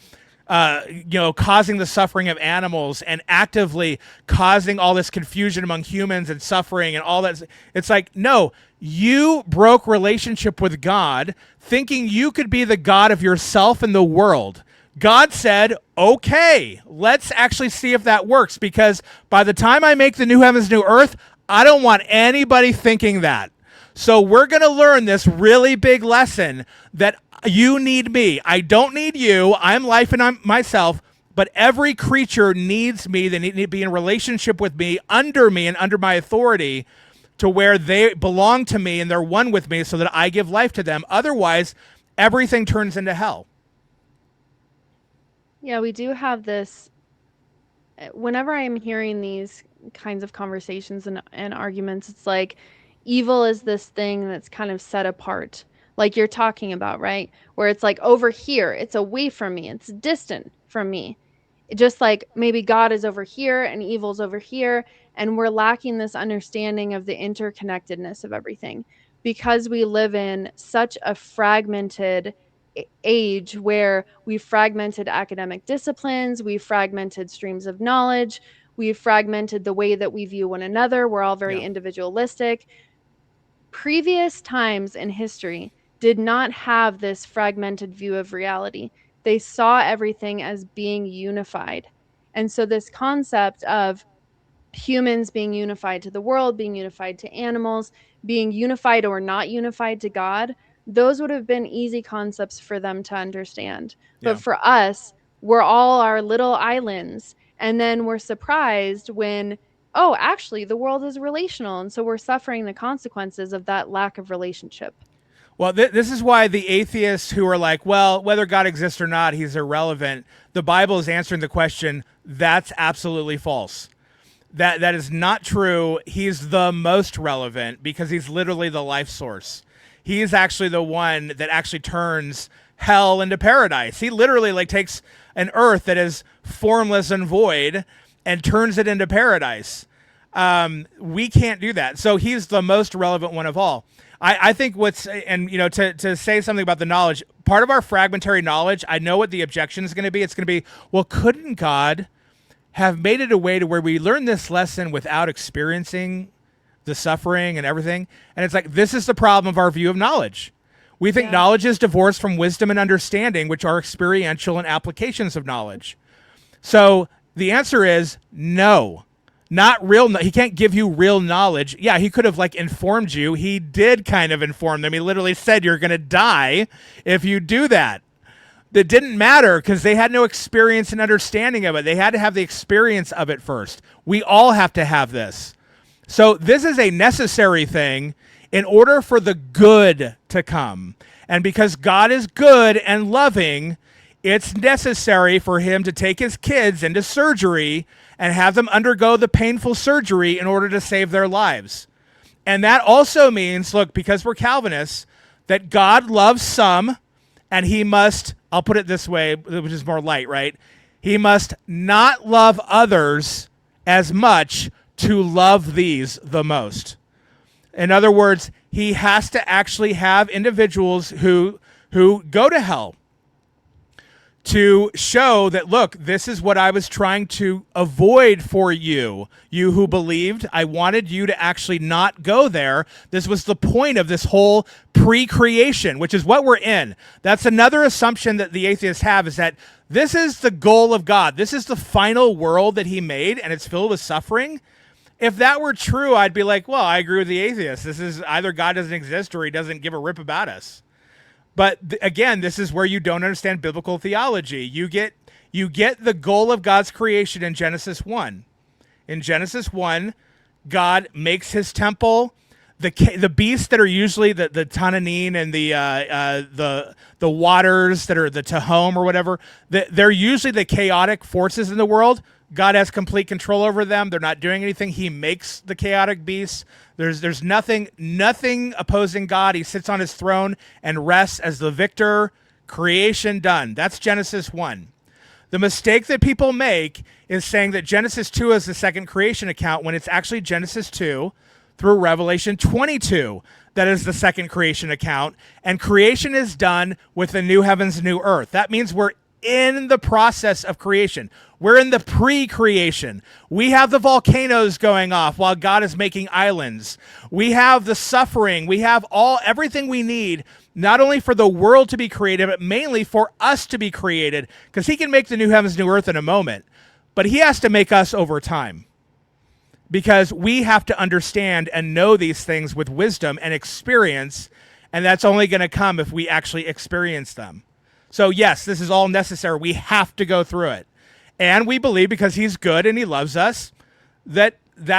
Speaker 3: causing the suffering of animals and actively causing all this confusion among humans and suffering and all that. It's like, no, you broke relationship with God thinking you could be the God of yourself and the world. God said, okay, let's actually see if that works, because by the time I make the new heavens, new earth, I don't want anybody thinking that. So we're going to learn this really big lesson that you need me. I don't need you. I'm life and I'm myself, but every creature needs me. They need to be in relationship with me and under my authority, to where they belong to me and they're one with me so that I give life to them. Otherwise, everything turns into hell.
Speaker 2: Yeah, we do have this. Whenever I'm hearing these kinds of conversations and arguments, it's like evil is this thing that's kind of set apart, like you're talking about, right? Where it's like over here, it's away from me, it's distant from me. Just like maybe God is over here and evil's over here, and we're lacking this understanding of the interconnectedness of everything, because we live in such a fragmented age where we've fragmented academic disciplines, we've fragmented streams of knowledge, we've fragmented the way that we view one another. We're all very individualistic. Previous times in history did not have this fragmented view of reality. They saw everything as being unified. And so this concept of humans being unified to the world, being unified to animals, being unified or not unified to God, those would have been easy concepts for them to understand. But for us, we're all our little islands. And then we're surprised when, oh, actually, the world is relational. And so we're suffering the consequences of that lack of relationship.
Speaker 3: Well, this is why the atheists who are like, well, whether God exists or not, he's irrelevant. The Bible is answering the question, that's absolutely false. That is not true. He's the most relevant because he's literally the life source. He is actually the one that actually turns hell into paradise. He literally like takes an earth that is formless and void and turns it into paradise. We can't do that. So he's the most relevant one of all. I think to say something about the knowledge, part of our fragmentary knowledge, I know what the objection is going to be. It's going to be, well, couldn't God have made it a way to where we learn this lesson without experiencing the suffering and everything? And it's like, this is the problem of our view of knowledge. We think knowledge is divorced from wisdom and understanding, which are experiential and applications of knowledge. So the answer is no. Not real. He can't give you real knowledge. Yeah, he could have like informed you. He did kind of inform them. He literally said you're going to die if you do that. That didn't matter because they had no experience and understanding of it. They had to have the experience of it first. We all have to have this. So this is a necessary thing in order for the good to come. And because God is good and loving, it's necessary for him to take his kids into surgery and have them undergo the painful surgery in order to save their lives. And that also means, look, because we're Calvinists, that God loves some, and he must, I'll put it this way, which is more light, right? He must not love others as much to love these the most. In other words, he has to actually have individuals who go to hell to show that, look, this is what I was trying to avoid for you. You who believed, I wanted you to actually not go there. This was the point of this whole pre-creation, which is what we're in. That's another assumption that the atheists have, is that this is the goal of God. This is the final world that he made, and it's filled with suffering. if that were true, I'd be like, well, I agree with the atheist. This is either God doesn't exist or he doesn't give a rip about us. But again, this is where you don't understand biblical theology. You get the goal of God's creation in Genesis 1. In Genesis 1, God makes his temple. The beasts that are usually the Tananim and the waters that are the Tehom or whatever, they're usually the chaotic forces in the world. God has complete control over them. They're not doing anything. He makes the chaotic beasts. There's nothing opposing God. He sits on his throne and rests as the victor. Creation done. That's Genesis 1. The mistake that people make is saying that Genesis 2 is the second creation account when it's actually Genesis 2 through Revelation 22 that is the second creation account. And creation is done with the new heavens, new earth. That means we're in the process of creation. We're in the pre-creation. We have the volcanoes going off while God is making islands. We have the suffering. We have everything we need, not only for the world to be created, but mainly for us to be created, because he can make the new heavens, new earth in a moment, but he has to make us over time, because we have to understand and know these things with wisdom and experience, and that's only going to come if we actually experience them. So yes, this is all necessary. We have to go through it. And we believe, because he's good and he loves us, that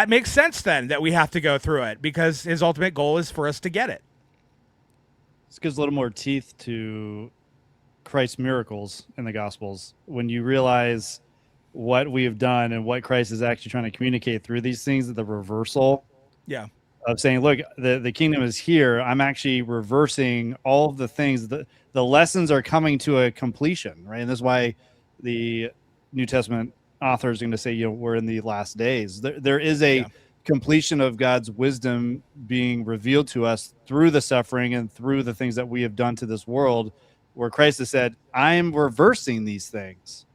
Speaker 3: makes sense then, that we have to go through it, because his ultimate goal is for us to get it.
Speaker 1: This gives a little more teeth to Christ's miracles in the Gospels. When you realize what we have done and what Christ is actually trying to communicate through these things, the reversal of saying, look, the kingdom is here. I'm actually reversing all of the things. The lessons are coming to a completion, right? And that's why the New Testament authors are going to say, we're in the last days. There is a completion of God's wisdom being revealed to us through the suffering and through the things that we have done to this world, where Christ has said, I'm reversing these things.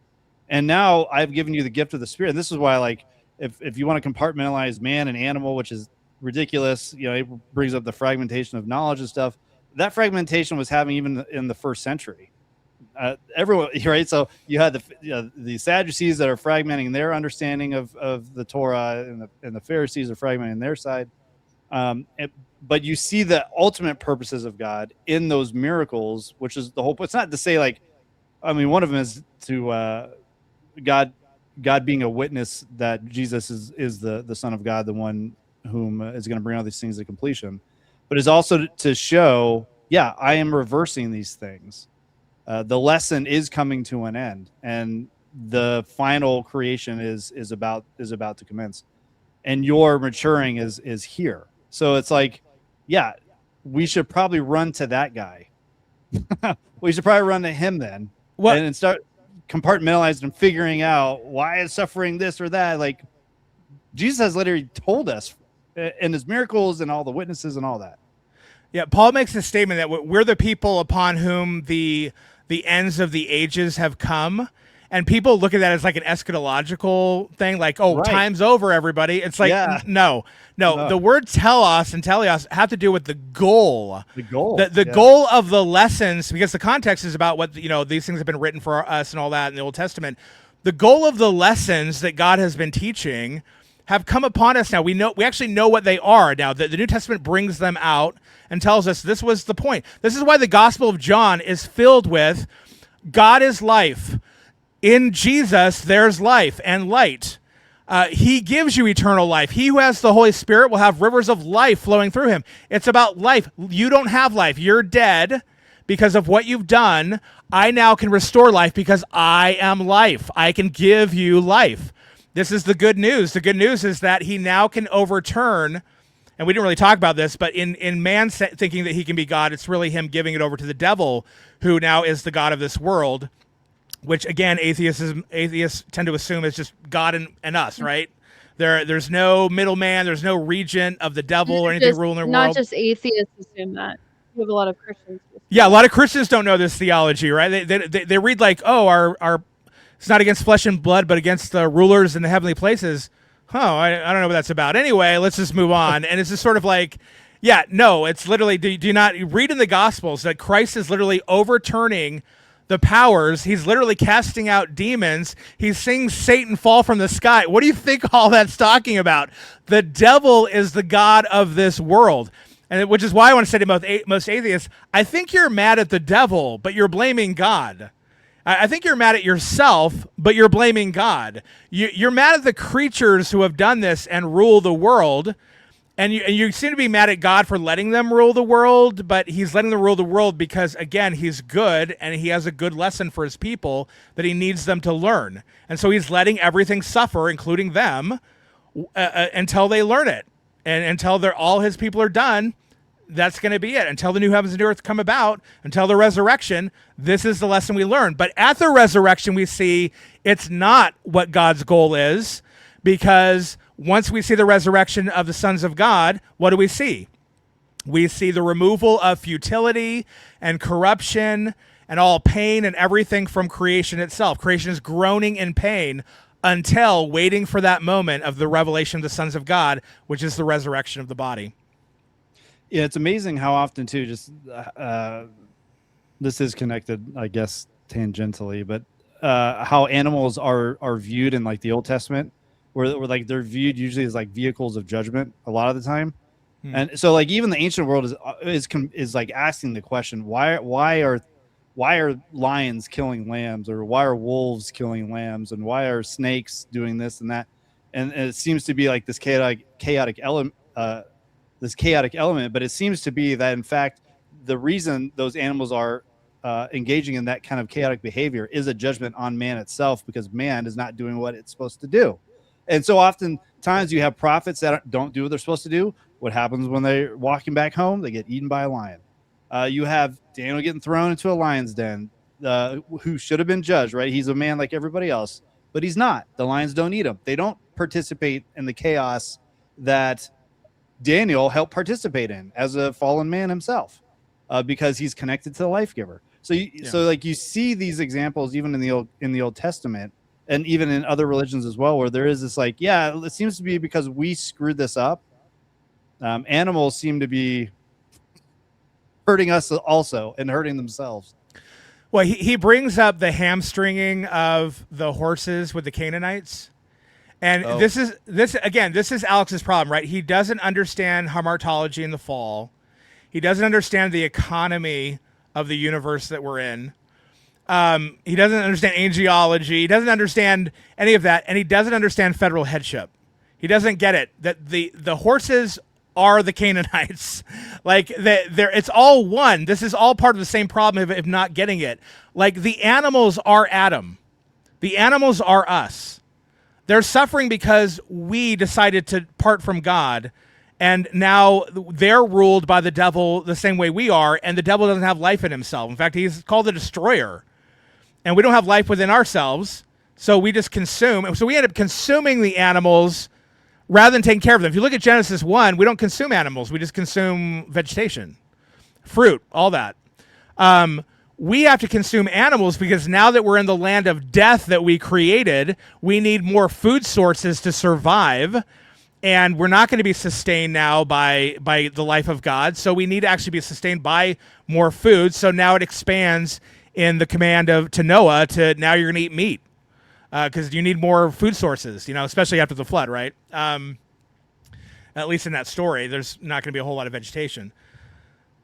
Speaker 1: And now I've given you the gift of the Spirit. And this is why, like, if you want to compartmentalize man and animal, which is ridiculous, it brings up the fragmentation of knowledge and stuff. That fragmentation was happening even in the first century. Everyone, right? So you had the Sadducees that are fragmenting their understanding of the Torah, and the Pharisees are fragmenting their side. But you see the ultimate purposes of God in those miracles, which is the whole. It's not to say one of them is to God being a witness that Jesus is the Son of God, the one whom is going to bring all these things to completion, but is also to show, I am reversing these things. The lesson is coming to an end, and the final creation is about to commence, and your maturing is here. So it's like, we should probably run to that guy. We should probably run to him then, and start compartmentalizing and figuring out why is suffering this or that. Like, Jesus has literally told us in his miracles and all the witnesses and all that.
Speaker 3: Yeah, Paul makes a statement that we're the people upon whom the ends of the ages have come. And people look at that as like an eschatological thing, like, time's over, everybody. It's like, no. The word telos and teleos have to do with the goal. The goal. The goal of the lessons, because the context is about what, these things have been written for us and all that in the Old Testament. The goal of the lessons that God has been teaching have come upon us now. We actually know what they are now. The New Testament brings them out and tells us this was the point. This is why the Gospel of John is filled with God is life. In Jesus, there's life and light. He gives you eternal life. He who has the Holy Spirit will have rivers of life flowing through him. It's about life. You don't have life. You're dead because of what you've done. I now can restore life because I am life. I can give you life. This is the good news. The good news is that he now can overturn, and we didn't really talk about this, but in man thinking that he can be God, it's really him giving it over to the devil, who now is the God of this world, which, again, atheists tend to assume is just God and us, right? There's no middleman, there's no regent of the devil or anything ruling the world.
Speaker 2: Not just atheists assume that. We have a lot of Christians.
Speaker 3: Yeah, a lot of Christians don't know this theology, right? They read like, our it's not against flesh and blood, but against the rulers in the heavenly places. I don't know what that's about. Anyway, let's just move on. And it's just sort of like, it's literally, do you not read in the Gospels that Christ is literally overturning the powers. He's literally casting out demons. He's seeing Satan fall from the sky. What do you think all that's talking about? The devil is the god of this world. And which is why I want to say to most atheists, I think you're mad at the devil, but you're blaming God. I think you're mad at yourself, but you're blaming God. You're mad at the creatures who have done this and rule the world. And you seem to be mad at God for letting them rule the world, but he's letting them rule the world because, again, he's good and he has a good lesson for his people that he needs them to learn. And so he's letting everything suffer, including them, until they learn it. And until all his people are done, that's going to be it. Until the new heavens and new earth come about, until the resurrection, this is the lesson we learn. But at the resurrection, we see it's not what God's goal is, because once we see the resurrection of the sons of God, what do we see? We see the removal of futility and corruption and all pain and everything from creation itself. Creation is groaning in pain until waiting for that moment of the revelation of the sons of God, which is the resurrection of the body.
Speaker 1: Yeah, it's amazing how often too, just this is connected, I guess, tangentially, but how animals are viewed in like the Old Testament, where like they're viewed usually as like vehicles of judgment a lot of the time. And so like even the ancient world is like asking the question, why are lions killing lambs, or why are wolves killing lambs, and why are snakes doing this and that? And it seems to be like this chaotic element, but it seems to be that in fact the reason those animals are engaging in that kind of chaotic behavior is a judgment on man itself, because man is not doing what it's supposed to do. And so oftentimes you have prophets that don't do what they're supposed to do. What happens when they're walking back home? They get eaten by a lion. You have Daniel getting thrown into a lion's den, who should have been judged, right? He's a man like everybody else, but he's not. The lions don't eat him. They don't participate in the chaos that Daniel helped participate in as a fallen man himself, because he's connected to the life giver. So you see these examples even in the Old Testament, and even in other religions as well, where there is this like, yeah, it seems to be because we screwed this up. Animals seem to be hurting us also and hurting themselves.
Speaker 3: Well, he brings up the hamstringing of the horses with the Canaanites. And this is Alex's problem, right? He doesn't understand hamartology in the fall. He doesn't understand the economy of the universe that we're in. He doesn't understand angiology. He doesn't understand any of that, and he doesn't understand federal headship. He doesn't get it that the horses are the Canaanites. Like it's all one. This is all part of the same problem if not getting it. Like the animals are Adam. The animals are us. They're suffering because we decided to part from God, and now they're ruled by the devil the same way we are, and the devil doesn't have life in himself. In fact, he's called the destroyer. And we don't have life within ourselves, so we just consume. So we end up consuming the animals rather than taking care of them. If you look at Genesis 1, we don't consume animals. We just consume vegetation, fruit, all that. We have to consume animals because now that we're in the land of death that we created, we need more food sources to survive. And we're not going to be sustained now by the life of God. So we need to actually be sustained by more food. So now it expands in the command to Noah to now you're going to eat meat because you need more food sources, especially after the flood, right? At least in that story, there's not going to be a whole lot of vegetation.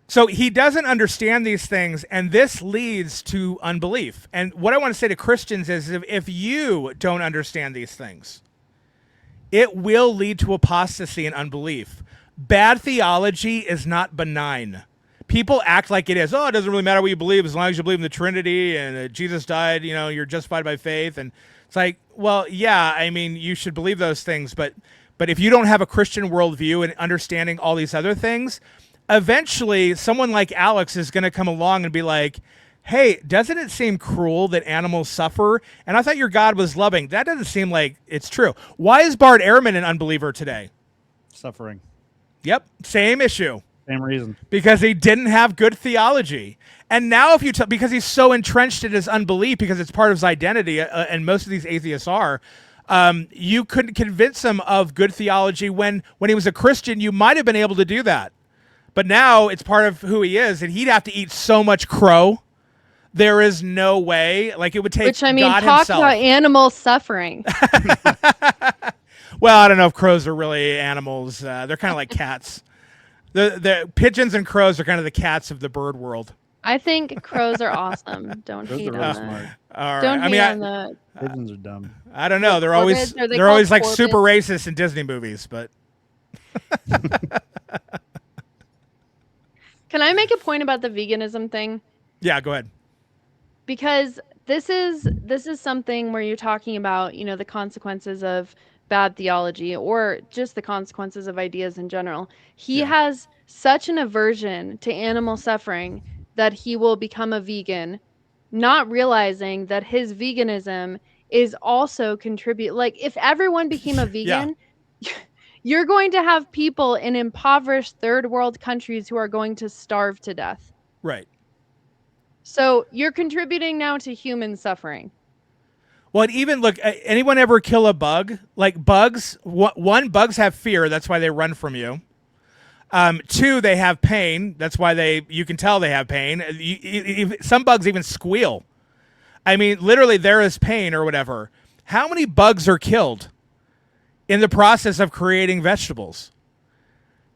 Speaker 3: So he doesn't understand these things, and this leads to unbelief. And what I want to say to Christians is if you don't understand these things, it will lead to apostasy and unbelief. Bad theology is not benign. People act like it is. Oh, it doesn't really matter what you believe as long as you believe in the Trinity and that Jesus died, you're justified by faith. And it's like, well, yeah, I mean, you should believe those things. But if you don't have a Christian worldview and understanding all these other things, eventually someone like Alex is going to come along and be like, hey, doesn't it seem cruel that animals suffer? And I thought your God was loving. That doesn't seem like it's true. Why is Bart Ehrman an unbeliever today?
Speaker 1: Suffering.
Speaker 3: Yep, same issue.
Speaker 1: Same reason. Because
Speaker 3: he didn't have good theology. And now if you because he's so entrenched in his unbelief because it's part of his identity, and most of these atheists are, you couldn't convince him of good theology when he was a Christian. You might have been able to do that. But now it's part of who he is, and he'd have to eat so much crow There is no way. Like, it would take
Speaker 2: Which, I mean,
Speaker 3: God
Speaker 2: talk
Speaker 3: himself.
Speaker 2: about animal suffering.
Speaker 3: Well, I don't know if crows are really animals. They're kind of like cats. The pigeons and crows are kind of the cats of the bird world.
Speaker 2: I think crows are awesome. Don't
Speaker 1: Those
Speaker 2: hate
Speaker 1: are
Speaker 2: on
Speaker 1: real
Speaker 2: that.
Speaker 1: smart.
Speaker 3: All right.
Speaker 2: Don't
Speaker 3: I
Speaker 2: hate
Speaker 3: mean,
Speaker 2: on the.
Speaker 1: Pigeons are dumb.
Speaker 3: I don't know. They're always
Speaker 2: Corvids? Are they
Speaker 3: they're
Speaker 2: called
Speaker 3: always like
Speaker 2: corvids?
Speaker 3: super racist in Disney movies, but
Speaker 2: Can I make a point about the veganism thing?
Speaker 3: yeah, go ahead.
Speaker 2: Because this is something where you're talking about, you know, the consequences of bad theology or just the consequences of ideas in general. He
Speaker 3: Yeah.
Speaker 2: has such an aversion to animal suffering that he will become a vegan, not realizing that his veganism is also contribute. Like, if everyone became a vegan, you're going to have people in impoverished third world countries who are going to starve to death.
Speaker 3: Right.
Speaker 2: So you're contributing now to human suffering.
Speaker 3: Well, and even look, anyone ever kill a bug? Like, bugs, one, bugs have fear. That's why they run from you. Two, they have pain. That's why you can tell they have pain. Some bugs even squeal. I mean, literally, there is pain or whatever. How many bugs are killed in the process of creating vegetables?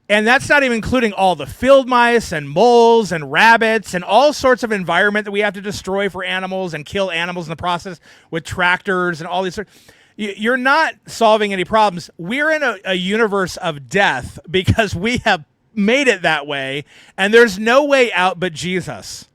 Speaker 3: And that's not even including all the field mice and moles and rabbits and all sorts of environment that we have to destroy for animals and kill animals in the process with tractors and all these. You're not solving any problems. We're in a universe of death because we have made it that way, and there's no way out but Jesus.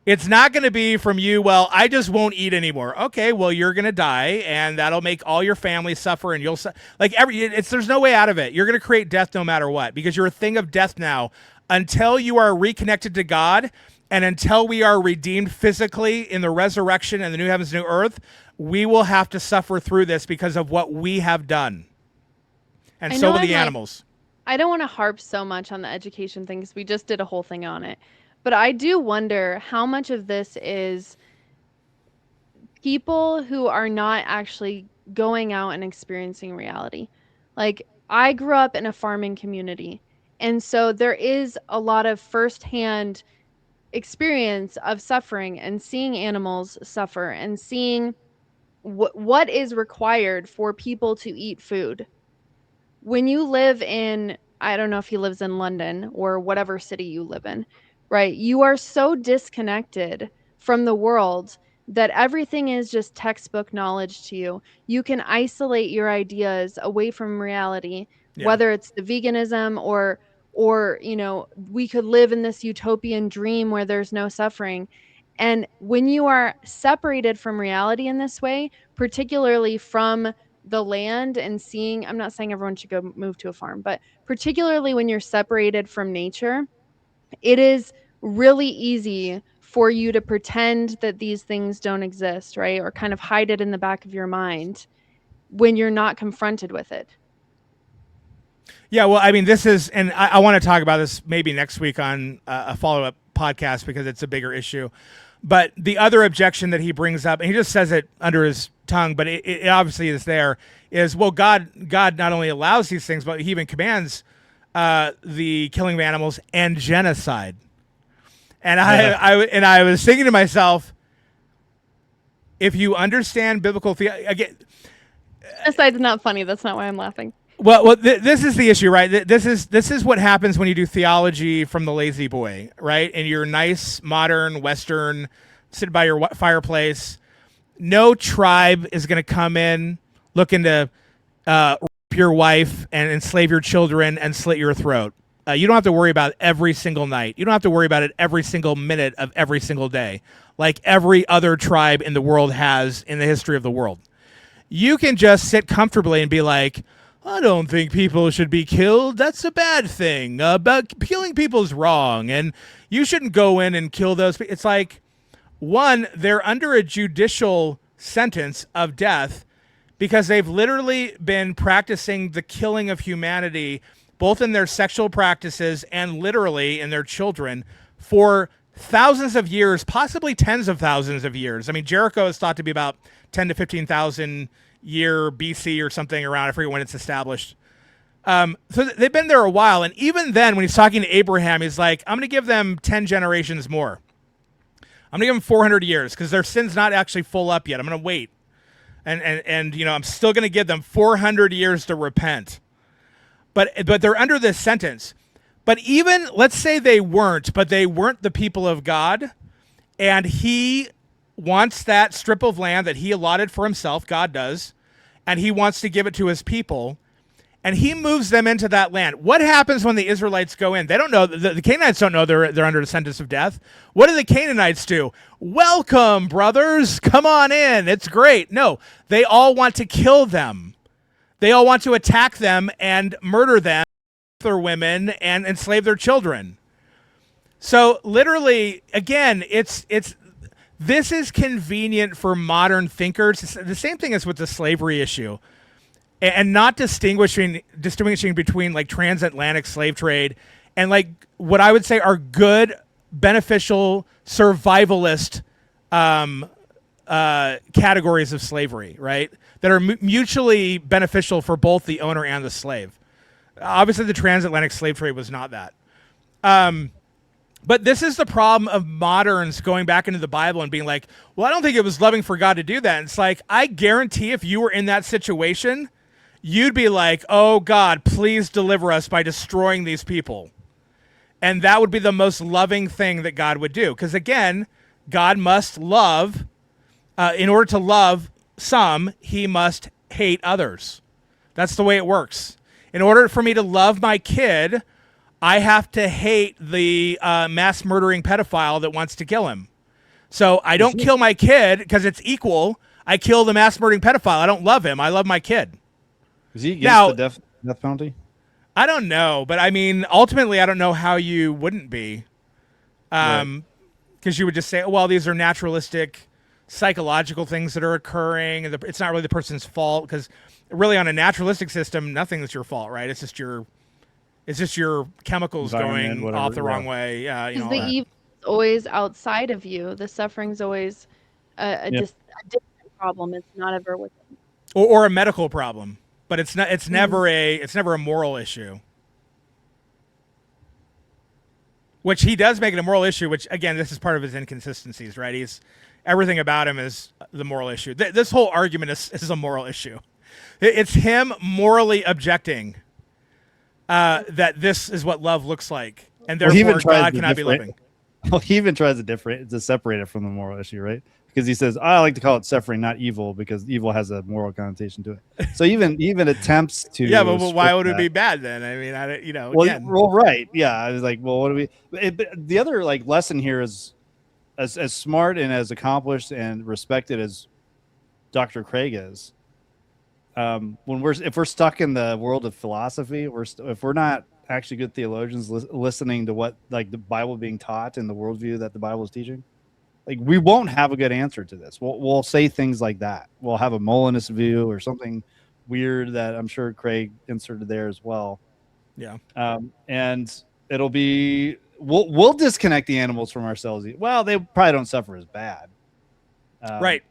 Speaker 3: It's not going to be from you, well, I just won't eat anymore. Okay, well, you're going to die, and that'll make all your family suffer, and there's no way out of it. You're going to create death no matter what, because you're a thing of death now. Until you are reconnected to God, and until we are redeemed physically in the resurrection and the new heavens, new earth, we will have to suffer through this because of what we have done. And so will the animals.
Speaker 2: I don't want to harp so much on the education thing because we just did a whole thing on it. But I do wonder how much of this is people who are not actually going out and experiencing reality. Like, I grew up in a farming community, and so there is a lot of firsthand experience of suffering and seeing animals suffer and seeing what is required for people to eat food. When you live in, I don't know if he lives in London or whatever city you live in, right? You are so disconnected from the world that everything is just textbook knowledge to you. You can isolate your ideas away from reality, whether it's the veganism or, you know, we could live in this utopian dream where there's no suffering. And when you are separated from reality in this way, particularly from the land and seeing, I'm not saying everyone should go move to a farm, but particularly when you're separated from nature, it is really easy for you to pretend that these things don't exist, right? Or kind of hide it in the back of your mind when you're not confronted with it.
Speaker 3: Yeah, well, I mean, this is, and I want to talk about this maybe next week on a follow-up podcast because it's a bigger issue. But the other objection that he brings up, and he just says it under his tongue, but it obviously is there, is, well, God not only allows these things, but he even commands the killing of animals and genocide. And I was thinking to myself, if you understand biblical theology, again,
Speaker 2: Genocide's not funny. That's not why I'm laughing.
Speaker 3: Well, this is the issue, right? This is what happens when you do theology from the lazy boy, right? And you're nice, modern, Western, sit by your fireplace. No tribe is going to come in looking to rape your wife and enslave your children and slit your throat. You don't have to worry about it every single night. You don't have to worry about it every single minute of every single day, like every other tribe in the world has in the history of the world. You can just sit comfortably and be like, I don't think people should be killed. That's a bad thing. Killing people is wrong, and you shouldn't go in and kill those people. It's like, one, they're under a judicial sentence of death because they've literally been practicing the killing of humanity, both in their sexual practices and literally in their children, for thousands of years, possibly tens of thousands of years. I mean, Jericho is thought to be about 10 to 15,000 year BC or something around. I forget when it's established. So they've been there a while. And even then, when he's talking to Abraham, he's like, I'm going to give them 10 generations more. I'm going to give them 400 years because their sin's not actually full up yet. I'm going to wait. And you know, I'm still going to give them 400 years to repent. But they're under this sentence. But even, let's say they weren't the people of God, and he wants that strip of land that he allotted for himself, God does, and he wants to give it to his people, and he moves them into that land. What happens when the Israelites go in? They don't know. The Canaanites don't know they're under the sentence of death. What do the Canaanites do? Welcome, brothers. Come on in. It's great. No, they all want to kill them. They all want to attack them and murder them, their women, and enslave their children. So literally, again, this is convenient for modern thinkers. It's the same thing as with the slavery issue. And not distinguishing between like transatlantic slave trade and like what I would say are good, beneficial, survivalist categories of slavery, right? That are mutually beneficial for both the owner and the slave. Obviously, the transatlantic slave trade was not that. But this is the problem of moderns going back into the Bible and being like, well, I don't think it was loving for God to do that. And it's like, I guarantee if you were in that situation, you'd be like, oh, God, please deliver us by destroying these people. And that would be the most loving thing that God would do. Because, again, God must love. In order to love some, he must hate others. That's the way it works. In order for me to love my kid, I have to hate the mass murdering pedophile that wants to kill him. So I don't kill my kid because it's equal. I kill the mass murdering pedophile. I don't love him. I love my kid.
Speaker 1: Is he against the death penalty? I
Speaker 3: don't know, but I mean, ultimately, I don't know how you wouldn't be, because you would just say, well, these are naturalistic, psychological things that are occurring, and it's not really the person's fault. Because really, on a naturalistic system, nothing is your fault, right? It's just your chemicals going off the wrong way. Yeah, you know.
Speaker 2: The evil is always outside of you. The suffering's always a different problem. It's not ever within.
Speaker 3: Or a medical problem. But it's not. It's never a moral issue. Which he does make it a moral issue. Which again, this is part of his inconsistencies, right? Everything about him is the moral issue. This whole argument is a moral issue. It's him morally objecting that this is what love looks like, and therefore God cannot be loving.
Speaker 1: Well, he even tries to separate it from the moral issue, right? Because he says, I like to call it suffering, not evil, because evil has a moral connotation to it. So even attempts to
Speaker 3: but why would it be bad then? I mean,
Speaker 1: well, right, yeah. I was like, well, what do we? The other like lesson here is, as smart and as accomplished and respected as Dr. Craig is, if we're stuck in the world of philosophy, if we're not actually good theologians listening to what like the Bible being taught and the worldview that the Bible is teaching, like we won't have a good answer to this. We'll say things like that. We'll have a Molinist view or something weird that I'm sure Craig inserted there as well.
Speaker 3: Yeah.
Speaker 1: And it'll be we'll disconnect the animals from ourselves. Well, they probably don't suffer as bad.
Speaker 3: Right.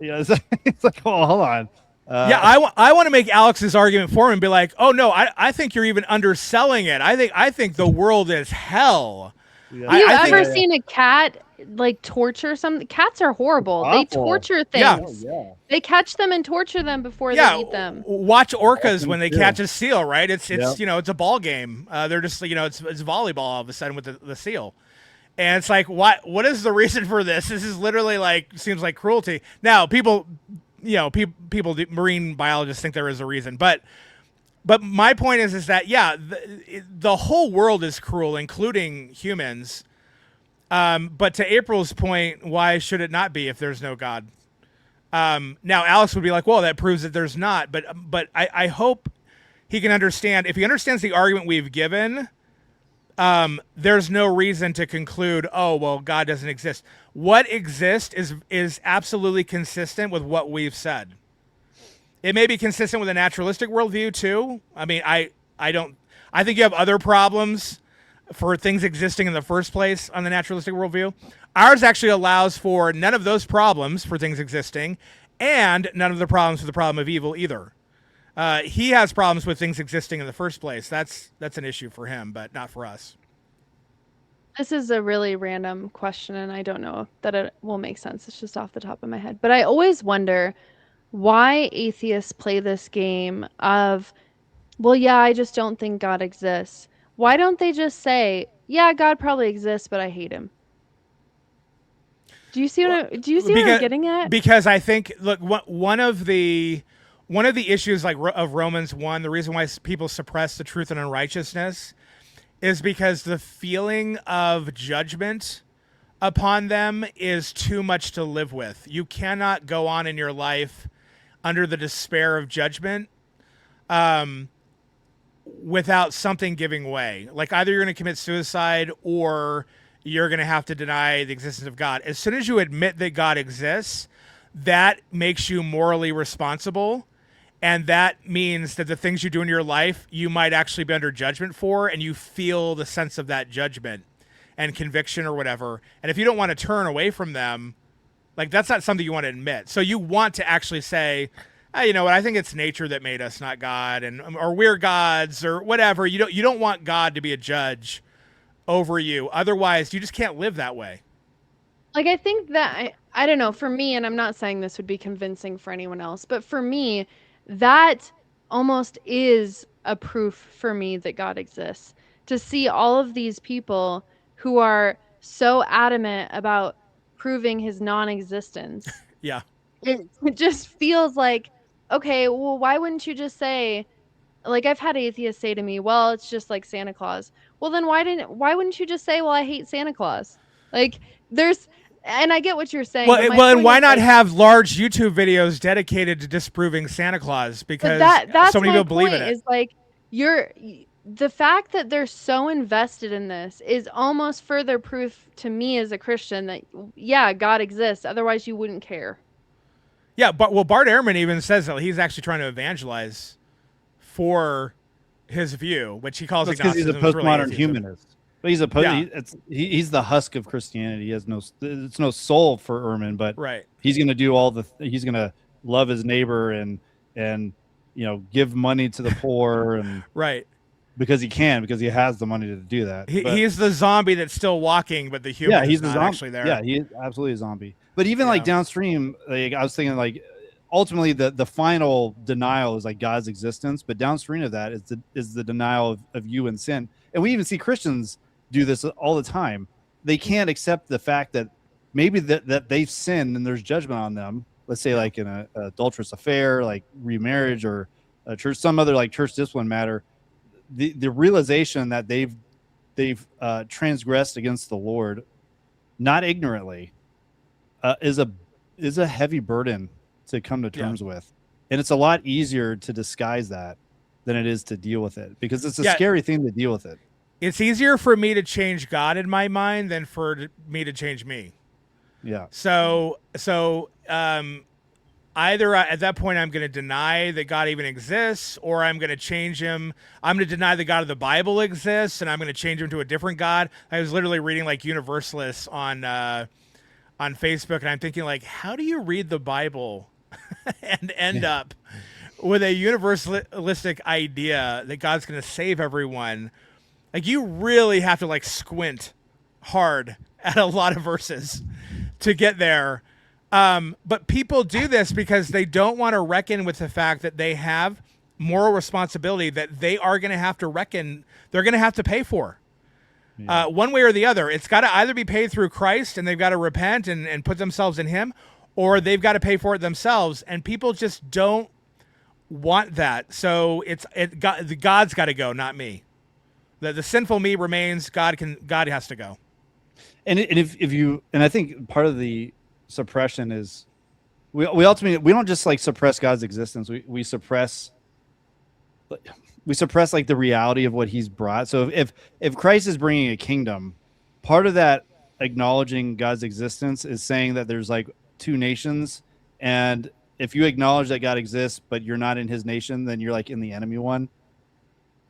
Speaker 1: Yeah. It's like, oh, hold on.
Speaker 3: I want to make Alex's argument for him and be like, oh no, I think you're even underselling it. I think the world is hell.
Speaker 2: Yeah. Have you ever seen a cat like torture something? Cats are horrible. Awful. They torture things. Yeah. They catch them and torture them before they eat them.
Speaker 3: Watch orcas when they catch a seal, right? It's it's a ball game. They're just it's volleyball all of a sudden with the seal. And it's like, what is the reason for this? This is literally seems like cruelty. Now, people marine biologists think there is a reason, but my point is that the whole world is cruel, including humans. But to April's point, why should it not be if there's no God? Now Alex would be like, well, that proves that there's not. But I hope he can understand. If he understands the argument we've given, there's no reason to conclude, oh, well, God doesn't exist. What exists is absolutely consistent with what we've said. It may be consistent with a naturalistic worldview too. I mean, I think you have other problems for things existing in the first place on the naturalistic worldview. Ours actually allows for none of those problems for things existing, and none of the problems for the problem of evil either. He has problems with things existing in the first place. That's an issue for him, but not for us.
Speaker 2: This is a really random question, and I don't know that it will make sense. It's just off the top of my head. But I always wonder why atheists play this game of, well, yeah, I just don't think God exists. Why don't they just say, yeah, God probably exists, but I hate him? Do you see what I'm getting at?
Speaker 3: Because I think, look, one of the issues like of Romans 1, the reason why people suppress the truth and unrighteousness is because the feeling of judgment upon them is too much to live with. You cannot go on in your life under the despair of judgment without something giving way. Like either you're going to commit suicide or you're going to have to deny the existence of God. As soon as you admit that God exists, that makes you morally responsible. And that means that the things you do in your life, you might actually be under judgment for, and you feel the sense of that judgment and conviction or whatever. And if you don't want to turn away from them, like that's not something you want to admit. So you want to actually say, you know what, I think it's nature that made us, not God, or we're gods or whatever. You don't want God to be a judge over you. Otherwise, you just can't live that way.
Speaker 2: Like, I think that, I don't know, for me, and I'm not saying this would be convincing for anyone else, but for me, that almost is a proof for me that God exists. To see all of these people who are so adamant about proving his non-existence.
Speaker 3: Yeah.
Speaker 2: It just feels like, okay, well, why wouldn't you just say, like, I've had atheists say to me, well, it's just like Santa Claus. Well, then why wouldn't you just say, well, I hate Santa Claus? Like, and I get what you're saying.
Speaker 3: Well, and why not have large YouTube videos dedicated to disproving Santa Claus? Because
Speaker 2: that's
Speaker 3: so many people believe in
Speaker 2: it.
Speaker 3: it.
Speaker 2: Is like the fact that they're so invested in this is almost further proof to me as a Christian that, yeah, God exists. Otherwise, you wouldn't care.
Speaker 3: Yeah, but Bart Ehrman even says that he's actually trying to evangelize for his view, which he calls
Speaker 1: because he's a postmodern humanist. But he's he's the husk of Christianity. He has it's no soul for Ehrman, but
Speaker 3: right.
Speaker 1: He's going to do he's going to love his neighbor and give money to the poor and
Speaker 3: right.
Speaker 1: Because he has the money to do that.
Speaker 3: He's the zombie that's still walking, but the human is not actually there.
Speaker 1: Yeah, he's absolutely a zombie. But even like downstream, like I was thinking, like ultimately the final denial is like God's existence, but downstream of that is the denial of you and sin. And we even see Christians do this all the time. They can't accept the fact that maybe that they've sinned and there's judgment on them. Let's say like in an adulterous affair, like remarriage or some other like church discipline matter. The realization that they've transgressed against the Lord, not ignorantly, is a heavy burden to come to terms with, and it's a lot easier to disguise that than it is to deal with it because it's a scary thing to deal with it.
Speaker 3: It's easier for me to change God in my mind than for me to change me.
Speaker 1: Yeah.
Speaker 3: So either at that point I'm going to deny that God even exists, or I'm going to change him. I'm going to deny the God of the Bible exists, and I'm going to change him to a different God. I was literally reading like Universalists on Facebook, and I'm thinking like, how do you read the Bible and end up with a universalistic idea that God's going to save everyone? Like, you really have to like squint hard at a lot of verses to get there. But people do this because they don't want to reckon with the fact that they have moral responsibility that they are going to have to reckon, they're going to have to pay for. One way or the other. It's got to either be paid through Christ and they've got to repent and put themselves in him, or they've got to pay for it themselves. And people just don't want that. So God's got to go, not me. The sinful me remains. God has to go.
Speaker 1: And I think part of the suppression is we ultimately, we don't just like suppress God's existence. We suppress like the reality of what he's brought. So if Christ is bringing a kingdom, part of that acknowledging God's existence is saying that there's like two nations, and if you acknowledge that God exists but you're not in his nation, then you're like in the enemy one.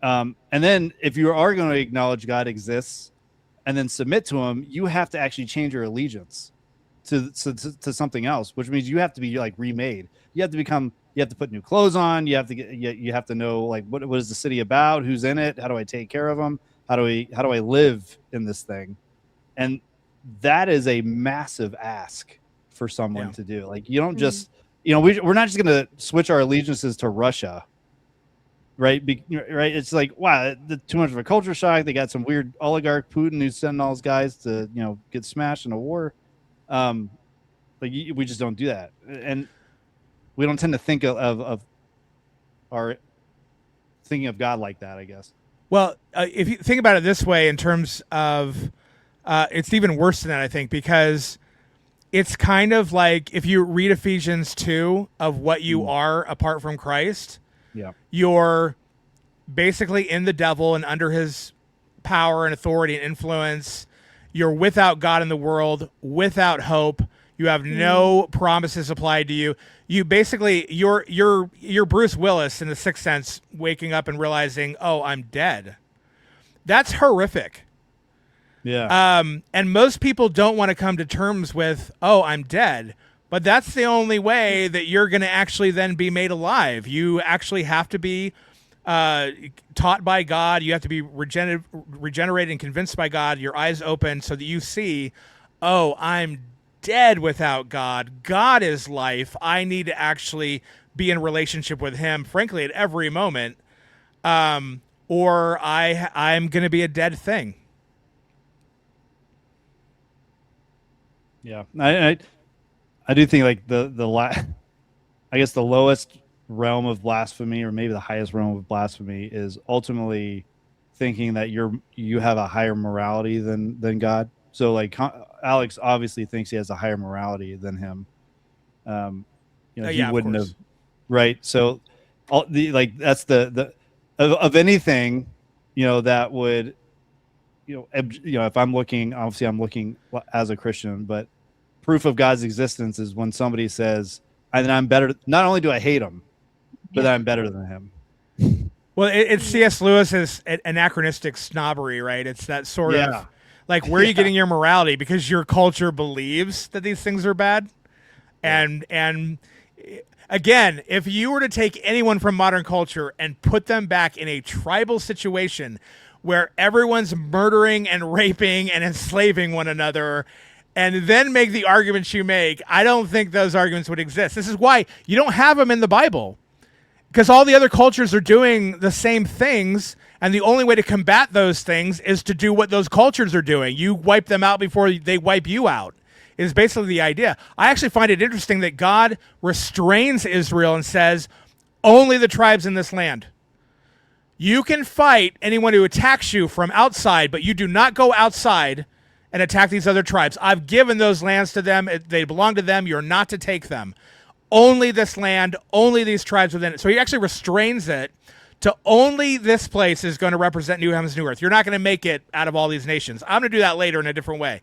Speaker 1: And then if you are going to acknowledge God exists and then submit to him, you have to actually change your allegiance to something else, which means you have to be like remade. You have to put new clothes on. You have to know like what is the city about, who's in it, how do I take care of them, how do I live in this thing. And that is a massive ask for someone to do. Like, you don't just, we're not just going to switch our allegiances to Russia. Right. Right. It's like, wow, too much of a culture shock. They got some weird oligarch Putin who's sending all his guys to, get smashed in a war. We just don't do that. And we don't tend to think of our thinking of God like that, I guess.
Speaker 3: Well, if you think about it this way, in terms of, it's even worse than that, I think, because it's kind of like if you read Ephesians 2 of what you are apart from Christ.
Speaker 1: Yeah.
Speaker 3: You're basically in the devil and under his power and authority and influence. You're without God in the world, without hope. You have no promises applied to you. You basically, you're Bruce Willis in The Sixth Sense, waking up and realizing, oh, I'm dead. That's horrific.
Speaker 1: Yeah.
Speaker 3: And most people don't want to come to terms with, oh, I'm dead. But that's the only way that you're going to actually then be made alive. You actually have to be taught by God. You have to be regenerated and convinced by God, your eyes open so that you see, oh, I'm dead without God. God is life. I need to actually be in relationship with him, frankly, at every moment, or I'm going to be a dead thing.
Speaker 1: Yeah. I do think like I guess the lowest realm of blasphemy, or maybe the highest realm of blasphemy, is ultimately thinking that you have a higher morality than God. So like Alex obviously thinks he has a higher morality than him. He wouldn't have, right? So that's the of anything, that would, if I'm looking, obviously I'm looking as a Christian, but proof of God's existence is when somebody says, and I'm better. Not only do I hate him, but I'm better than him.
Speaker 3: Well, it's C.S. Lewis's anachronistic snobbery, right? It's that sort of like, where are you getting your morality? Because your culture believes that these things are bad. And again, if you were to take anyone from modern culture and put them back in a tribal situation where everyone's murdering and raping and enslaving one another, and then make the arguments you make, I don't think those arguments would exist. This is why you don't have them in the Bible, because all the other cultures are doing the same things, and the only way to combat those things is to do what those cultures are doing. You wipe them out before they wipe you out, is basically the idea. I actually find it interesting that God restrains Israel and says, only the tribes in this land. You can fight anyone who attacks you from outside, but you do not go outside and attack these other tribes. I've given those lands to them. They belong to them. You're not to take them. Only this land, only these tribes within it. So he actually restrains it to only this place is going to represent new heavens, new earth. You're not going to make it out of all these nations. I'm going to do that later in a different way,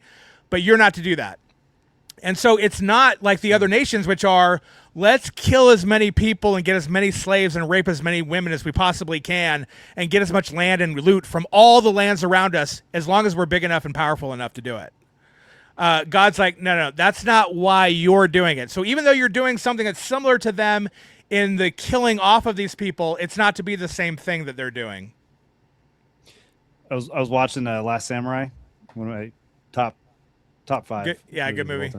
Speaker 3: but you're not to do that. And so it's not like the other nations, which are, let's kill as many people and get as many slaves and rape as many women as we possibly can and get as much land and loot from all the lands around us as long as we're big enough and powerful enough to do it. God's like, no, that's not why you're doing it. So even though you're doing something that's similar to them in the killing off of these people, it's not to be the same thing that they're doing.
Speaker 1: I was watching Last Samurai, one of my top five.
Speaker 3: Good movie.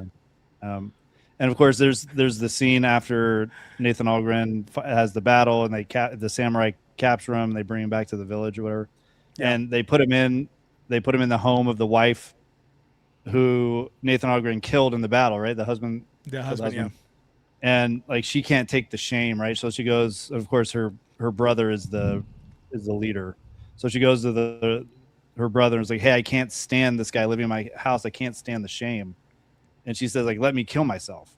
Speaker 1: And of course, there's the scene after Nathan Algren has the battle, and the samurai capture him. They bring him back to the village or whatever, and they put him in the home of the wife who Nathan Algren killed in the battle. Right, the husband. Yeah. And like, she can't take the shame, right? So she goes. Of course, her brother is the leader. So she goes to her brother and is like, "Hey, I can't stand this guy living in my house. I can't stand the shame." And she says, like, let me kill myself.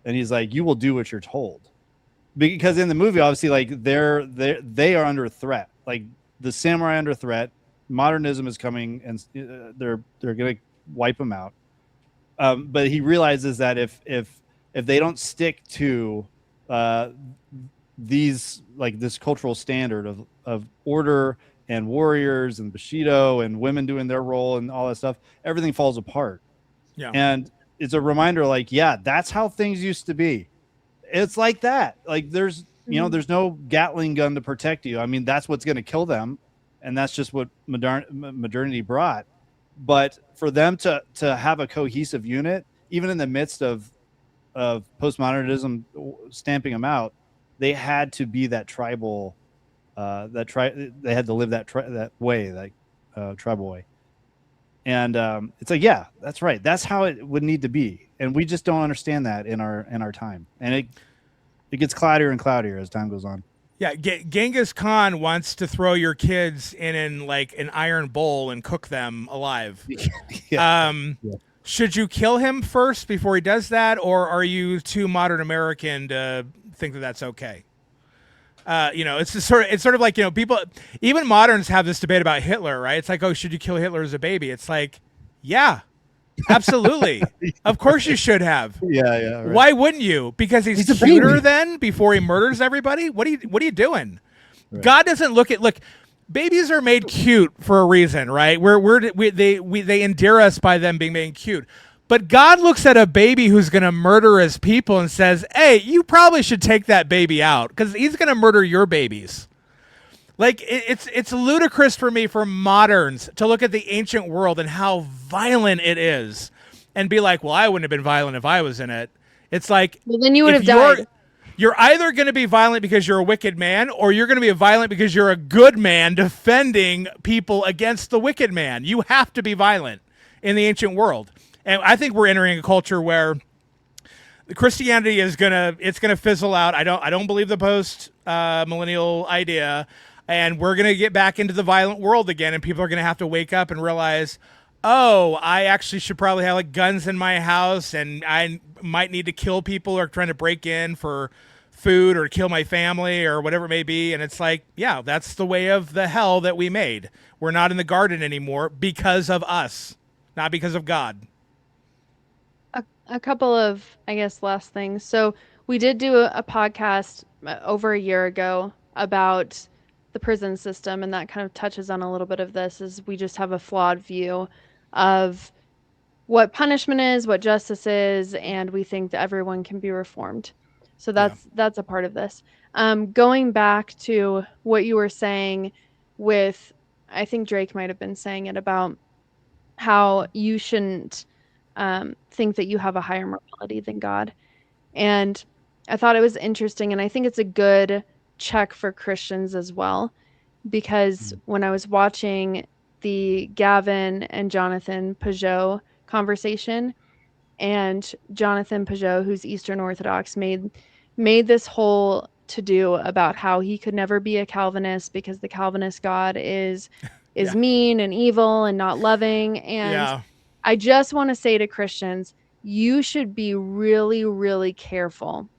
Speaker 1: And he's like, you will do what you're told. Because in the movie, obviously, like, they are under threat. Like, the samurai under threat. Modernism is coming, and they're going to wipe them out. But he realizes that if they don't stick to this cultural standard of order and warriors and Bushido and women doing their role and all that stuff, everything falls apart.
Speaker 3: Yeah.
Speaker 1: And it's a reminder, like, that's how things used to be. It's like that. Like, there's no Gatling gun to protect you. I mean, that's what's going to kill them, and that's just what modernity brought. but for them to have a cohesive unit, even in the midst of postmodernism stamping them out, they had to be that tribal, they had to live that way, like tribal way. And it's like, yeah, that's right. That's how it would need to be. And we just don't understand that in our time. And it gets cloudier and cloudier as time goes on.
Speaker 3: Yeah, Genghis Khan wants to throw your kids in like an iron bowl and cook them alive.
Speaker 1: Yeah.
Speaker 3: Should you kill him first before he does that, or are you too modern American to think that that's okay? It's sort of like, people, even moderns have this debate about Hitler, right? It's like, oh, should you kill Hitler as a baby? It's like, yeah, absolutely. Of course you should have.
Speaker 1: Yeah. Right.
Speaker 3: Why wouldn't you? Because he's cuter then before he murders everybody? What are you doing? Right. God doesn't look, babies are made cute for a reason, right? They endear us by them being made cute. But God looks at a baby who's going to murder his people and says, hey, you probably should take that baby out because he's going to murder your babies. Like, it's ludicrous for me, for moderns, to look at the ancient world and how violent it is and be like, well, I wouldn't have been violent if I was in it. It's like,
Speaker 2: well, then you would have died.
Speaker 3: You're either going to be violent because you're a wicked man, or you're going to be violent because you're a good man defending people against the wicked man. You have to be violent in the ancient world. And I think we're entering a culture where Christianity is gonna fizzle out. I don't believe the post millennial idea, and we're gonna get back into the violent world again. And people are gonna have to wake up and realize, oh, I actually should probably have like guns in my house, and I might need to kill people who are trying to break in for food or kill my family or whatever it may be. And it's like, yeah, that's the way of the hell that we made. We're not in the garden anymore because of us, not because of God.
Speaker 2: A couple of, I guess, last things. So we did do a podcast over a year ago about the prison system, and that kind of touches on a little bit of this, is we just have a flawed view of what punishment is, what justice is, and we think that everyone can be reformed. So that's a part of this. Going back to what you were saying with, I think Drake might have been saying it, about how you shouldn't think that you have a higher morality than God. And I thought it was interesting, and I think it's a good check for Christians as well, because when I was watching the Gavin and Jonathan Pageau conversation, and Jonathan Pageau, who's Eastern Orthodox, made this whole to-do about how he could never be a Calvinist because the Calvinist God is mean and evil and not loving. And I just want to say to Christians, you should be really, really careful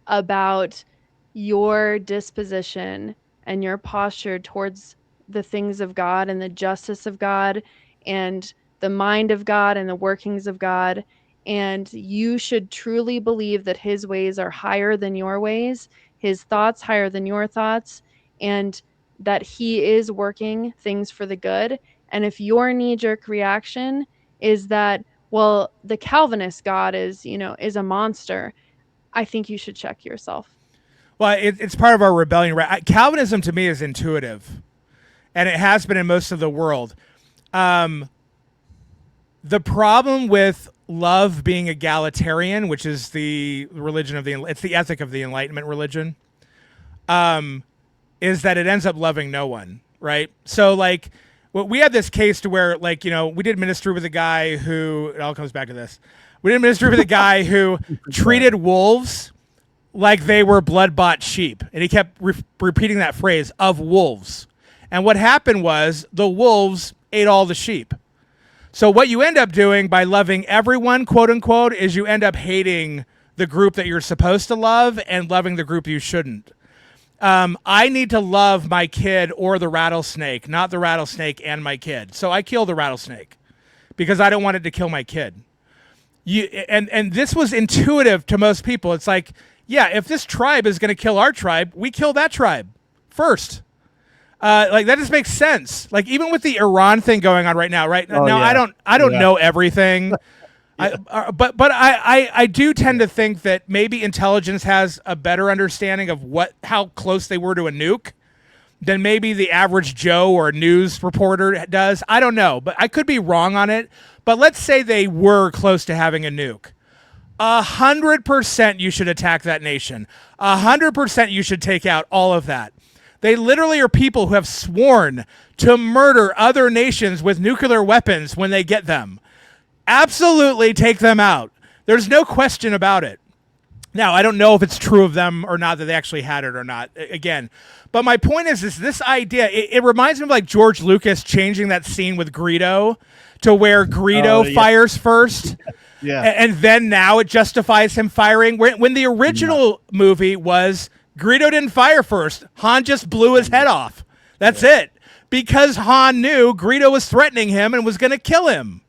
Speaker 2: about your disposition and your posture towards the things of God and the justice of God and the mind of God and the workings of God. And you should truly believe that his ways are higher than your ways, his thoughts higher than your thoughts, and that he is working things for the good. And if your knee-jerk reaction is that, well, the Calvinist God is a monster, I think you should check yourself.
Speaker 3: Well, it's part of our rebellion. Calvinism to me is intuitive, and it has been in most of the world. The problem with love being egalitarian, which is the religion of it's the ethic of the Enlightenment religion, is that it ends up loving no one, right? So, like, we had this case to where, like, we did ministry with a guy who, it all comes back to this. We did ministry with a guy who treated wolves like they were blood-bought sheep. And he kept repeating that phrase, of wolves. And what happened was the wolves ate all the sheep. So what you end up doing by loving everyone, quote unquote, is you end up hating the group that you're supposed to love and loving the group you shouldn't. I need to love my kid or the rattlesnake, not the rattlesnake and my kid. So I kill the rattlesnake because I don't want it to kill my kid. And this was intuitive to most people. It's like, yeah, if this tribe is going to kill our tribe, we kill that tribe first. Like, that just makes sense. Like, even with the Iran thing going on right now, right?
Speaker 1: Oh,
Speaker 3: now,
Speaker 1: yeah.
Speaker 3: I don't know everything. But I do tend to think that maybe intelligence has a better understanding of how close they were to a nuke than maybe the average Joe or news reporter does. I don't know, but I could be wrong on it. But let's say they were close to having a nuke. 100% you should attack that nation. 100% you should take out all of that. They literally are people who have sworn to murder other nations with nuclear weapons when they get them. Absolutely take them out. There's no question about it. Now, I don't know if it's true of them or not, that they actually had it or not, again. But my point is this idea, it reminds me of like George Lucas changing that scene with Greedo to where Greedo fires first.
Speaker 1: Yeah.
Speaker 3: And then now it justifies him firing. When the original movie was Greedo didn't fire first. Han just blew his head off. That's it. Because Han knew Greedo was threatening him and was going to kill him.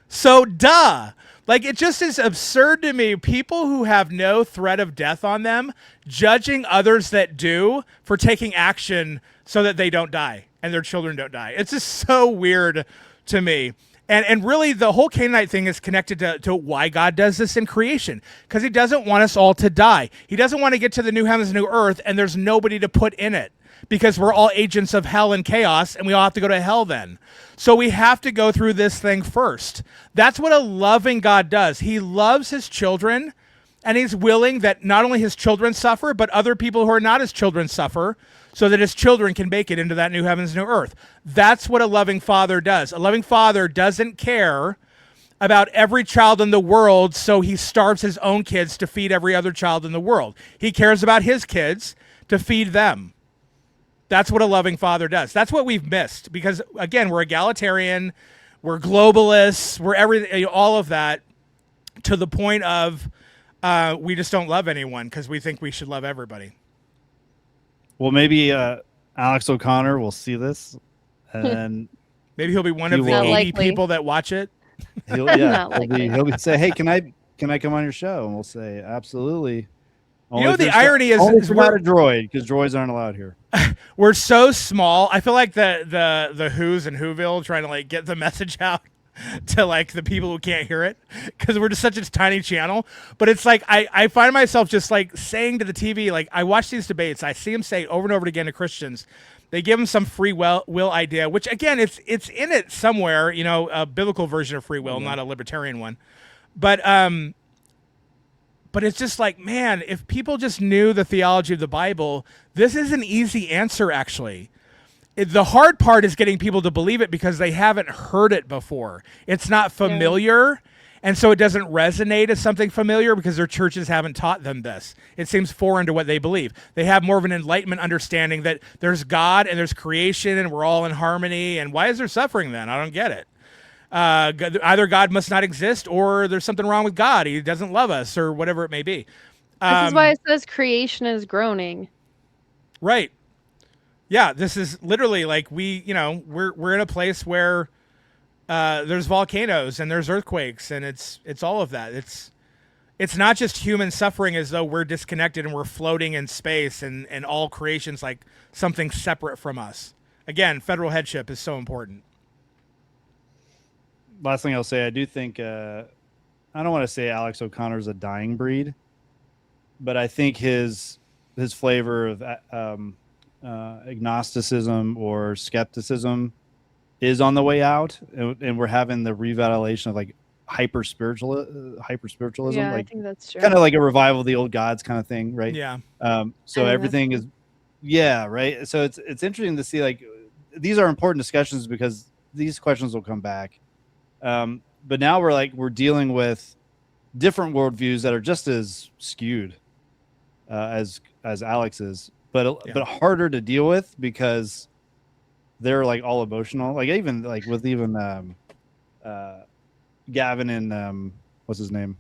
Speaker 3: So, duh. Like, it just is absurd to me. People who have no threat of death on them, judging others that do for taking action so that they don't die and their children don't die. It's just so weird to me. And really, the whole Canaanite thing is connected to why God does this in creation. Because he doesn't want us all to die. He doesn't want to get to the new heavens and new earth and there's nobody to put in it. Because we're all agents of hell and chaos, and we all have to go to hell then. So we have to go through this thing first. That's what a loving God does. He loves his children, and he's willing that not only his children suffer, but other people who are not his children suffer, so that his children can make it into that new heavens, new earth. That's what a loving father does. A loving father doesn't care about every child in the world, so he starves his own kids to feed every other child in the world. He cares about his kids to feed them. That's what a loving father does. That's what we've missed because, again, we're egalitarian, we're globalists, we're everything, all of that, to the point of we just don't love anyone because we think we should love everybody.
Speaker 1: Well, maybe Alex O'Connor will see this, and
Speaker 3: maybe he'll be one of the 80 people that watch it.
Speaker 1: He'll say, "Hey, can I come on your show?" And we'll say, "Absolutely."
Speaker 3: You know, the irony is
Speaker 1: we're not a droid because droids aren't allowed here.
Speaker 3: We're so small. I feel like the Who's and Whoville trying to like get the message out to like the people who can't hear it because we're just such a tiny channel. But it's like I find myself just like saying to the TV, like I watch these debates, I see them say over and over again to Christians, they give them some free will idea, which again it's in it somewhere, you know, a biblical version of free will, not a libertarian one, but it's just like, man, if people just knew the theology of the Bible, this is an easy answer, actually. The hard part is getting people to believe it because they haven't heard it before. It's not familiar, and so it doesn't resonate as something familiar because their churches haven't taught them this. It seems foreign to what they believe. They have more of an enlightenment understanding that there's God and there's creation and we're all in harmony, and why is there suffering then? I don't get it. Either God must not exist or there's something wrong with God. He doesn't love us or whatever it may be.
Speaker 2: This is why it says creation is groaning.
Speaker 3: Right. Yeah, this is literally like we're in a place where there's volcanoes and there's earthquakes and it's all of that. It's not just human suffering as though we're disconnected and we're floating in space and all creation's like something separate from us. Again, federal headship is so important.
Speaker 1: Last thing I'll say, I do think I don't want to say Alex O'Connor's a dying breed, but I think his flavor of agnosticism or skepticism is on the way out, and we're having the revalidation of like hyper spiritualism.
Speaker 2: Yeah,
Speaker 1: like,
Speaker 2: I think that's true.
Speaker 1: Kind of like a revival of the old gods kind of thing, right?
Speaker 3: Yeah.
Speaker 1: So everything is, right. So it's interesting to see, like, these are important discussions because these questions will come back. But now we're dealing with different worldviews that are just as skewed as Alex is, but harder to deal with because they're like all emotional. Like even like with Gavin and what's his name?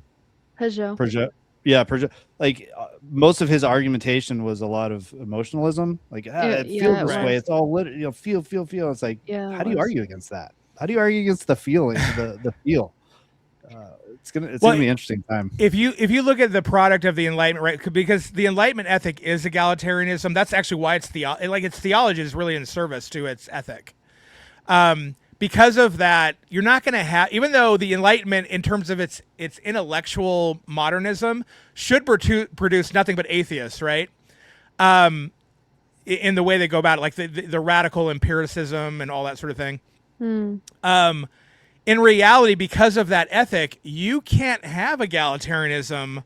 Speaker 2: Peugeot.
Speaker 1: Yeah, Peugeot. Like most of his argumentation was a lot of emotionalism. Like it feels this way. It's all feel. It's like how do you argue against that? How do you argue against the feeling, the feel? It's gonna be an interesting time.
Speaker 3: If you look at the product of the Enlightenment, right? Because the Enlightenment ethic is egalitarianism. That's actually why its theology is really in service to its ethic. Because of that, you're not going to have, even though the Enlightenment, in terms of its intellectual modernism, should produce nothing but atheists, right? in the way they go about it, like the radical empiricism and all that sort of thing. In reality, because of that ethic, you can't have egalitarianism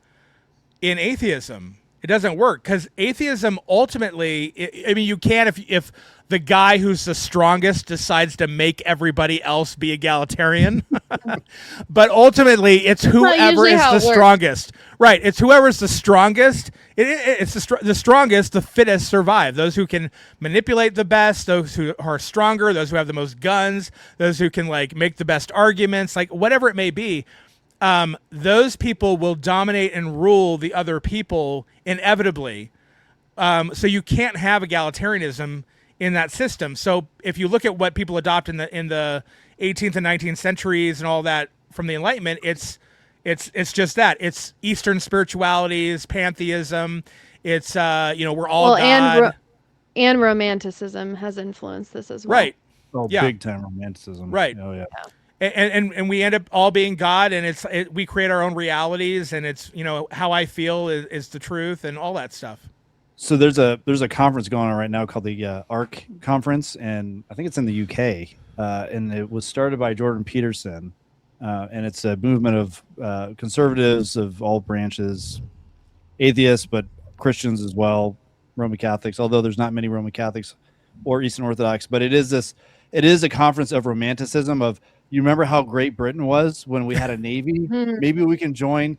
Speaker 3: in atheism. It doesn't work, because atheism ultimately, I mean, you can if the guy who's the strongest decides to make everybody else be egalitarian. But ultimately, it's whoever is the strongest. Right. It's whoever's the strongest. It's the strongest, the fittest survive. Those who can manipulate the best, those who are stronger, those who have the most guns, those who can like make the best arguments, like whatever it may be. Those people will dominate and rule the other people inevitably. So you can't have egalitarianism in that system. So if you look at what people adopt in the 18th and 19th centuries and all that from the Enlightenment, it's just that. It's Eastern spiritualities, pantheism. It's we're all God.
Speaker 2: And romanticism has influenced this as well.
Speaker 3: Right.
Speaker 1: Oh,
Speaker 3: yeah.
Speaker 1: Big time romanticism.
Speaker 3: Right.
Speaker 1: Oh yeah.
Speaker 3: And we end up all being God, and we create our own realities, and it's how I feel is the truth and all that stuff.
Speaker 1: So there's a conference going on right now called the ARC conference, and I think it's in the UK, and it was started by Jordan Peterson, and it's a movement of conservatives of all branches, atheists, but Christians as well, Roman Catholics, although there's not many Roman Catholics or Eastern Orthodox, but it is a conference of romanticism of, you remember how great Britain was when we had a navy? Maybe we can join.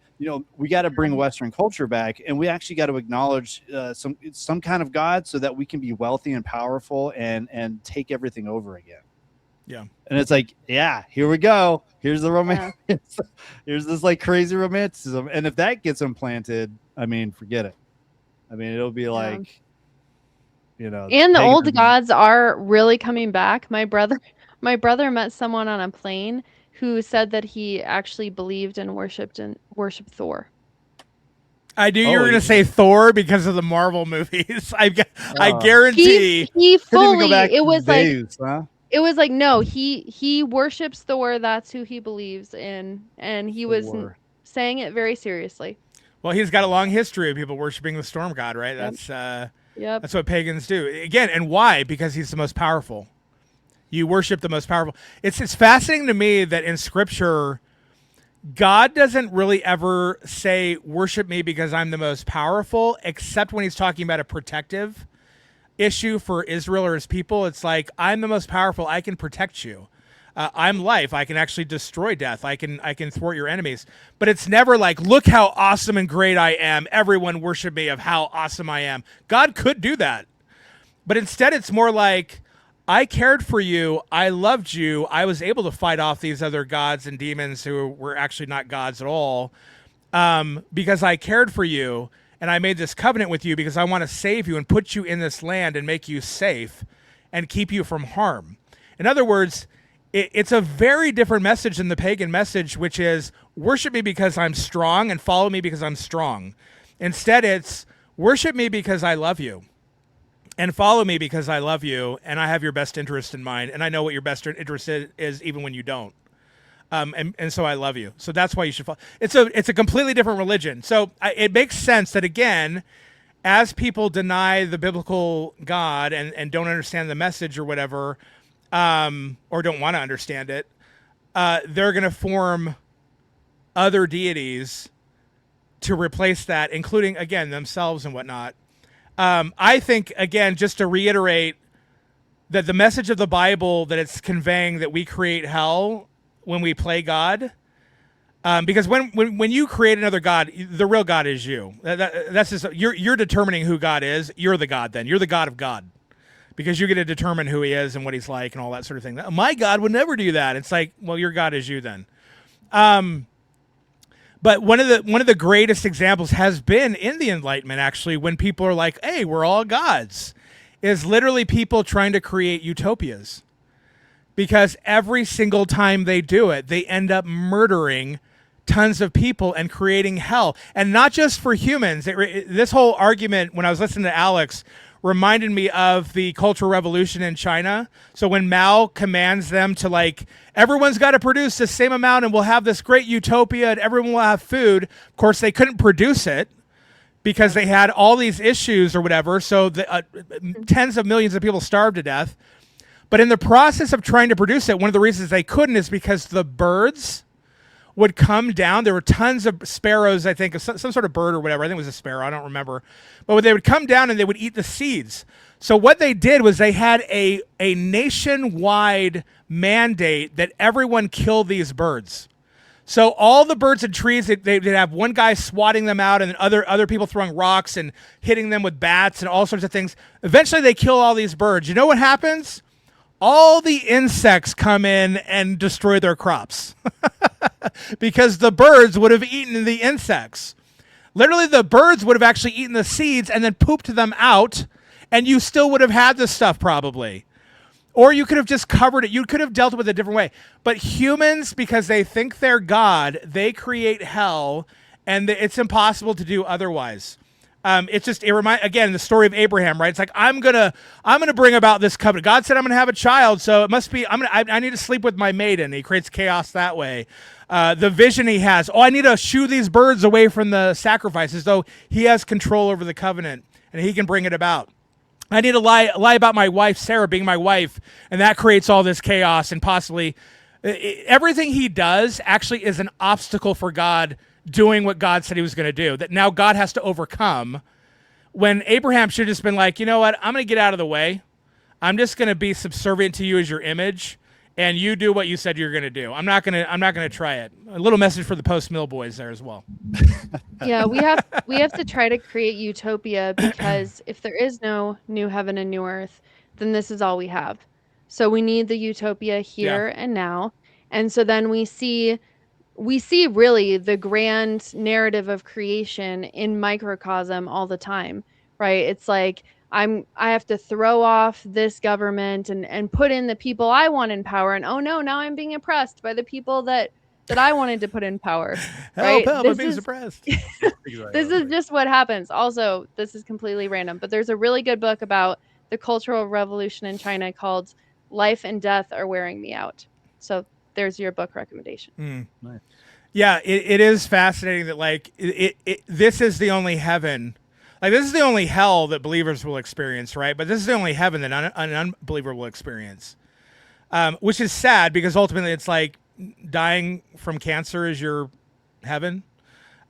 Speaker 1: We got to bring Western culture back, and we actually got to acknowledge some kind of God so that we can be wealthy and powerful and take everything over again.
Speaker 3: Yeah.
Speaker 1: And it's like, yeah, here we go. Here's the romance. Yeah. Here's this like crazy romanticism, and if that gets implanted, I mean, forget it. I mean, it'll be like,
Speaker 2: And the old gods are really coming back. My brother met someone on a plane who said that he actually believed and worshipped Thor.
Speaker 3: I knew you were going to say Thor because of the Marvel movies. I guarantee
Speaker 2: he fully. It was
Speaker 1: days, huh?
Speaker 2: It was like, no, he worships Thor. That's who he believes in, and he was saying it very seriously.
Speaker 3: Well, he's got a long history of people worshiping the storm god, right? That's that's what pagans do. Again, and why? Because he's the most powerful. You worship the most powerful. It's fascinating to me that in Scripture, God doesn't really ever say, worship me because I'm the most powerful, except when he's talking about a protective issue for Israel or his people. It's like, I'm the most powerful. I can protect you. I'm life. I can actually destroy death. I can thwart your enemies. But it's never like, look how awesome and great I am. Everyone worship me of how awesome I am. God could do that. But instead, it's more like, I cared for you. I loved you. I was able to fight off these other gods and demons who were actually not gods at all, because I cared for you, and I made this covenant with you because I want to save you and put you in this land and make you safe and keep you from harm. In other words, it's a very different message than the pagan message, which is worship me because I'm strong and follow me because I'm strong. Instead, it's worship me because I love you. And follow me because I love you, and I have your best interest in mind, and I know what your best interest is even when you don't. And so I love you. So that's why you should follow. It's a completely different religion. So it makes sense that, again, as people deny the biblical God and don't understand the message or whatever, or don't want to understand it, they're going to form other deities to replace that, including, again, themselves and whatnot. I think, again, just to reiterate that the message of the Bible, that it's conveying that we create hell when we play God, because when you create another God, the real God is you. That's just, you're determining who God is. You're the God then. You're the God of God, because you're going to determine who he is and what he's like and all that sort of thing. My God would never do that. It's like, well, your God is you then. But one of the greatest examples has been in the Enlightenment, actually, when people are like, hey, we're all gods, is literally people trying to create utopias. Because every single time they do it, they end up murdering tons of people and creating hell. And not just for humans. This whole argument, when I was listening to Alex, reminded me of the Cultural Revolution in China. So when Mao commands them to, like, everyone's got to produce the same amount and we'll have this great utopia and everyone will have food. Of course, they couldn't produce it because they had all these issues or whatever. So the, tens of millions of people starved to death. But in the process of trying to produce it, one of the reasons they couldn't is because the birds would come down. There were tons of sparrows, I think, some sort of bird or whatever. I think it was a sparrow. I don't remember. But they would come down and they would eat the seeds. So what they did was they had a nationwide mandate that everyone kill these birds. So all the birds and trees, they'd have one guy swatting them out and then other people throwing rocks and hitting them with bats and all sorts of things. Eventually they kill all these birds. You know what happens? All the insects come in and destroy their crops because the birds would have eaten the insects. Literally, the birds would have actually eaten the seeds and then pooped them out, and you still would have had this stuff probably. Or you could have just covered it. You could have dealt with it a different way. But humans, because they think they're God, they create hell, and it's impossible to do otherwise. Again, the story of Abraham, right? It's like, I'm gonna bring about this covenant. God said I'm gonna have a child, so it must be I need to sleep with my maiden. He creates chaos that way. The vision he has, I need to shoo these birds away from the sacrifices, though he has control over the covenant and he can bring it about. I need to lie about my wife, Sarah, being my wife, and that creates all this chaos and possibly everything he does actually is an obstacle for God doing what God said he was going to do, that now God has to overcome, when Abraham should have just been like, you know what, I'm going to get out of the way. I'm just going to be subservient to you as your image, and you do what you said you're going to do. I'm not going to try it. A little message for the post-mill boys there as well.
Speaker 2: Yeah, we have to try to create utopia, because if there is no new heaven and new earth, then this is all we have. So we need the utopia here and now. And so then we see really the grand narrative of creation in microcosm all the time, right? It's like I have to throw off this government and put in the people I want in power, and oh no, now I'm being oppressed by the people that I wanted to put in power. Right?
Speaker 3: Help, I'm being suppressed.
Speaker 2: This is just what happens. Also, this is completely random, but there's a really good book about the Cultural Revolution in China called Life and Death Are Wearing Me Out. So there's your book recommendation.
Speaker 1: Nice.
Speaker 3: Yeah, it is fascinating that like this is the only heaven. Like, this is the only hell that believers will experience, right? But this is the only heaven that an unbeliever will experience, which is sad, because ultimately it's like dying from cancer is your heaven.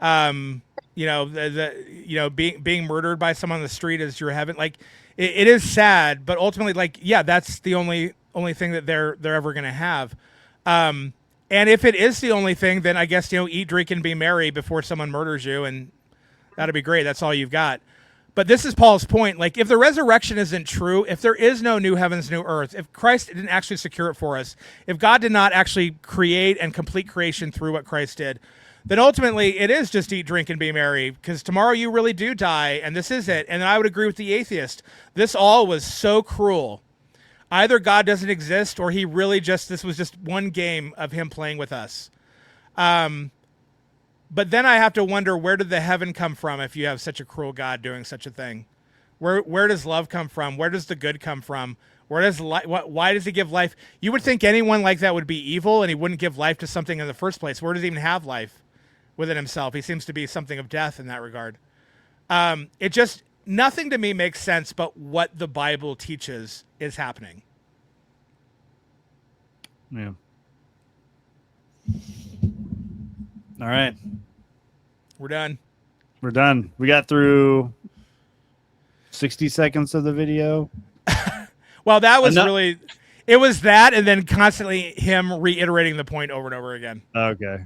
Speaker 3: Being murdered by someone on the street is your heaven. Like, it is sad, but ultimately, like, yeah, that's the only thing that they're ever going to have. And if it is the only thing, then I guess, eat, drink, and be merry before someone murders you, and that'd be great. That's all you've got. But this is Paul's point. Like, if the resurrection isn't true, if there is no new heavens, new earth, if Christ didn't actually secure it for us, if God did not actually create and complete creation through what Christ did, then ultimately it is just eat, drink, and be merry, because tomorrow you really do die, and this is it. And I would agree with the atheist. This all was so cruel. Either God doesn't exist, or he really this was just one game of him playing with us. But then I have to wonder, where did the heaven come from if you have such a cruel God doing such a thing? Where does love come from? Where does the good come from? Why does he give life? You would think anyone like that would be evil, and he wouldn't give life to something in the first place. Where does he even have life within himself? He seems to be something of death in that regard. Nothing to me makes sense, but what the Bible teaches is happening.
Speaker 1: Yeah. All right.
Speaker 3: We're done.
Speaker 1: We got through 60 seconds of the video.
Speaker 3: Well, that was it was that, and then constantly him reiterating the point over and over again.
Speaker 1: Okay.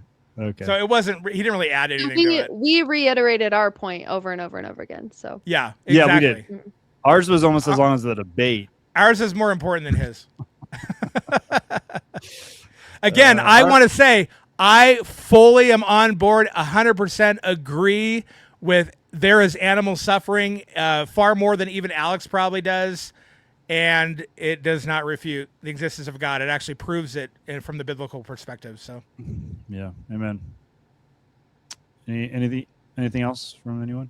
Speaker 3: So he didn't really add anything to it.
Speaker 2: We reiterated our point over and over and over again. So
Speaker 3: yeah, exactly.
Speaker 1: Yeah, we did. Ours was almost as long as the debate.
Speaker 3: Ours is more important than his. Again, I want to say I fully am on board, 100% agree with there is animal suffering, far more than even Alex probably does, and it does not refute the existence of God. It actually proves it from the biblical perspective. So,
Speaker 1: yeah, amen. Anything else from anyone?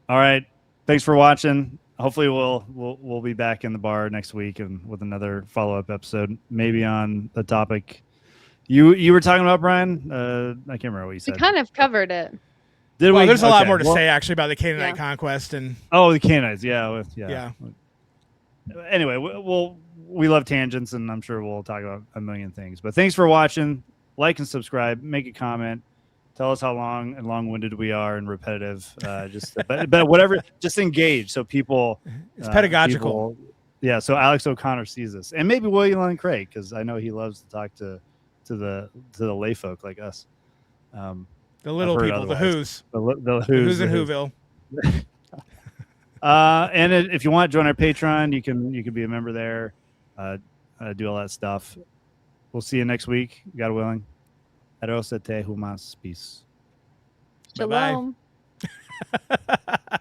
Speaker 1: All right, thanks for watching. Hopefully we'll be back in the bar next week and with another follow-up episode, maybe on the topic you were talking about, Brian. I can't remember what you said.
Speaker 2: We kind of covered it.
Speaker 3: Well, there's a lot more to
Speaker 1: well,
Speaker 3: say actually about the Canaanite conquest and.
Speaker 1: Oh, the Canaanites. Yeah. Anyway, we love tangents, and I'm sure we'll talk about a million things. But thanks for watching. Like and subscribe. Make a comment. Tell us how long and long-winded we are and repetitive. But whatever, just engage so people.
Speaker 3: It's pedagogical.
Speaker 1: So Alex O'Connor sees this, and maybe William Lane Craig, because I know he loves to talk to the lay folk like us.
Speaker 3: The little people, the Who's.
Speaker 1: The
Speaker 3: Who's in Whoville.
Speaker 1: And if you want to join our Patreon, you can be a member there. Do all that stuff. We'll see you next week. God willing. Eros et humas. Peace.
Speaker 2: Shalom.
Speaker 3: Bye-bye.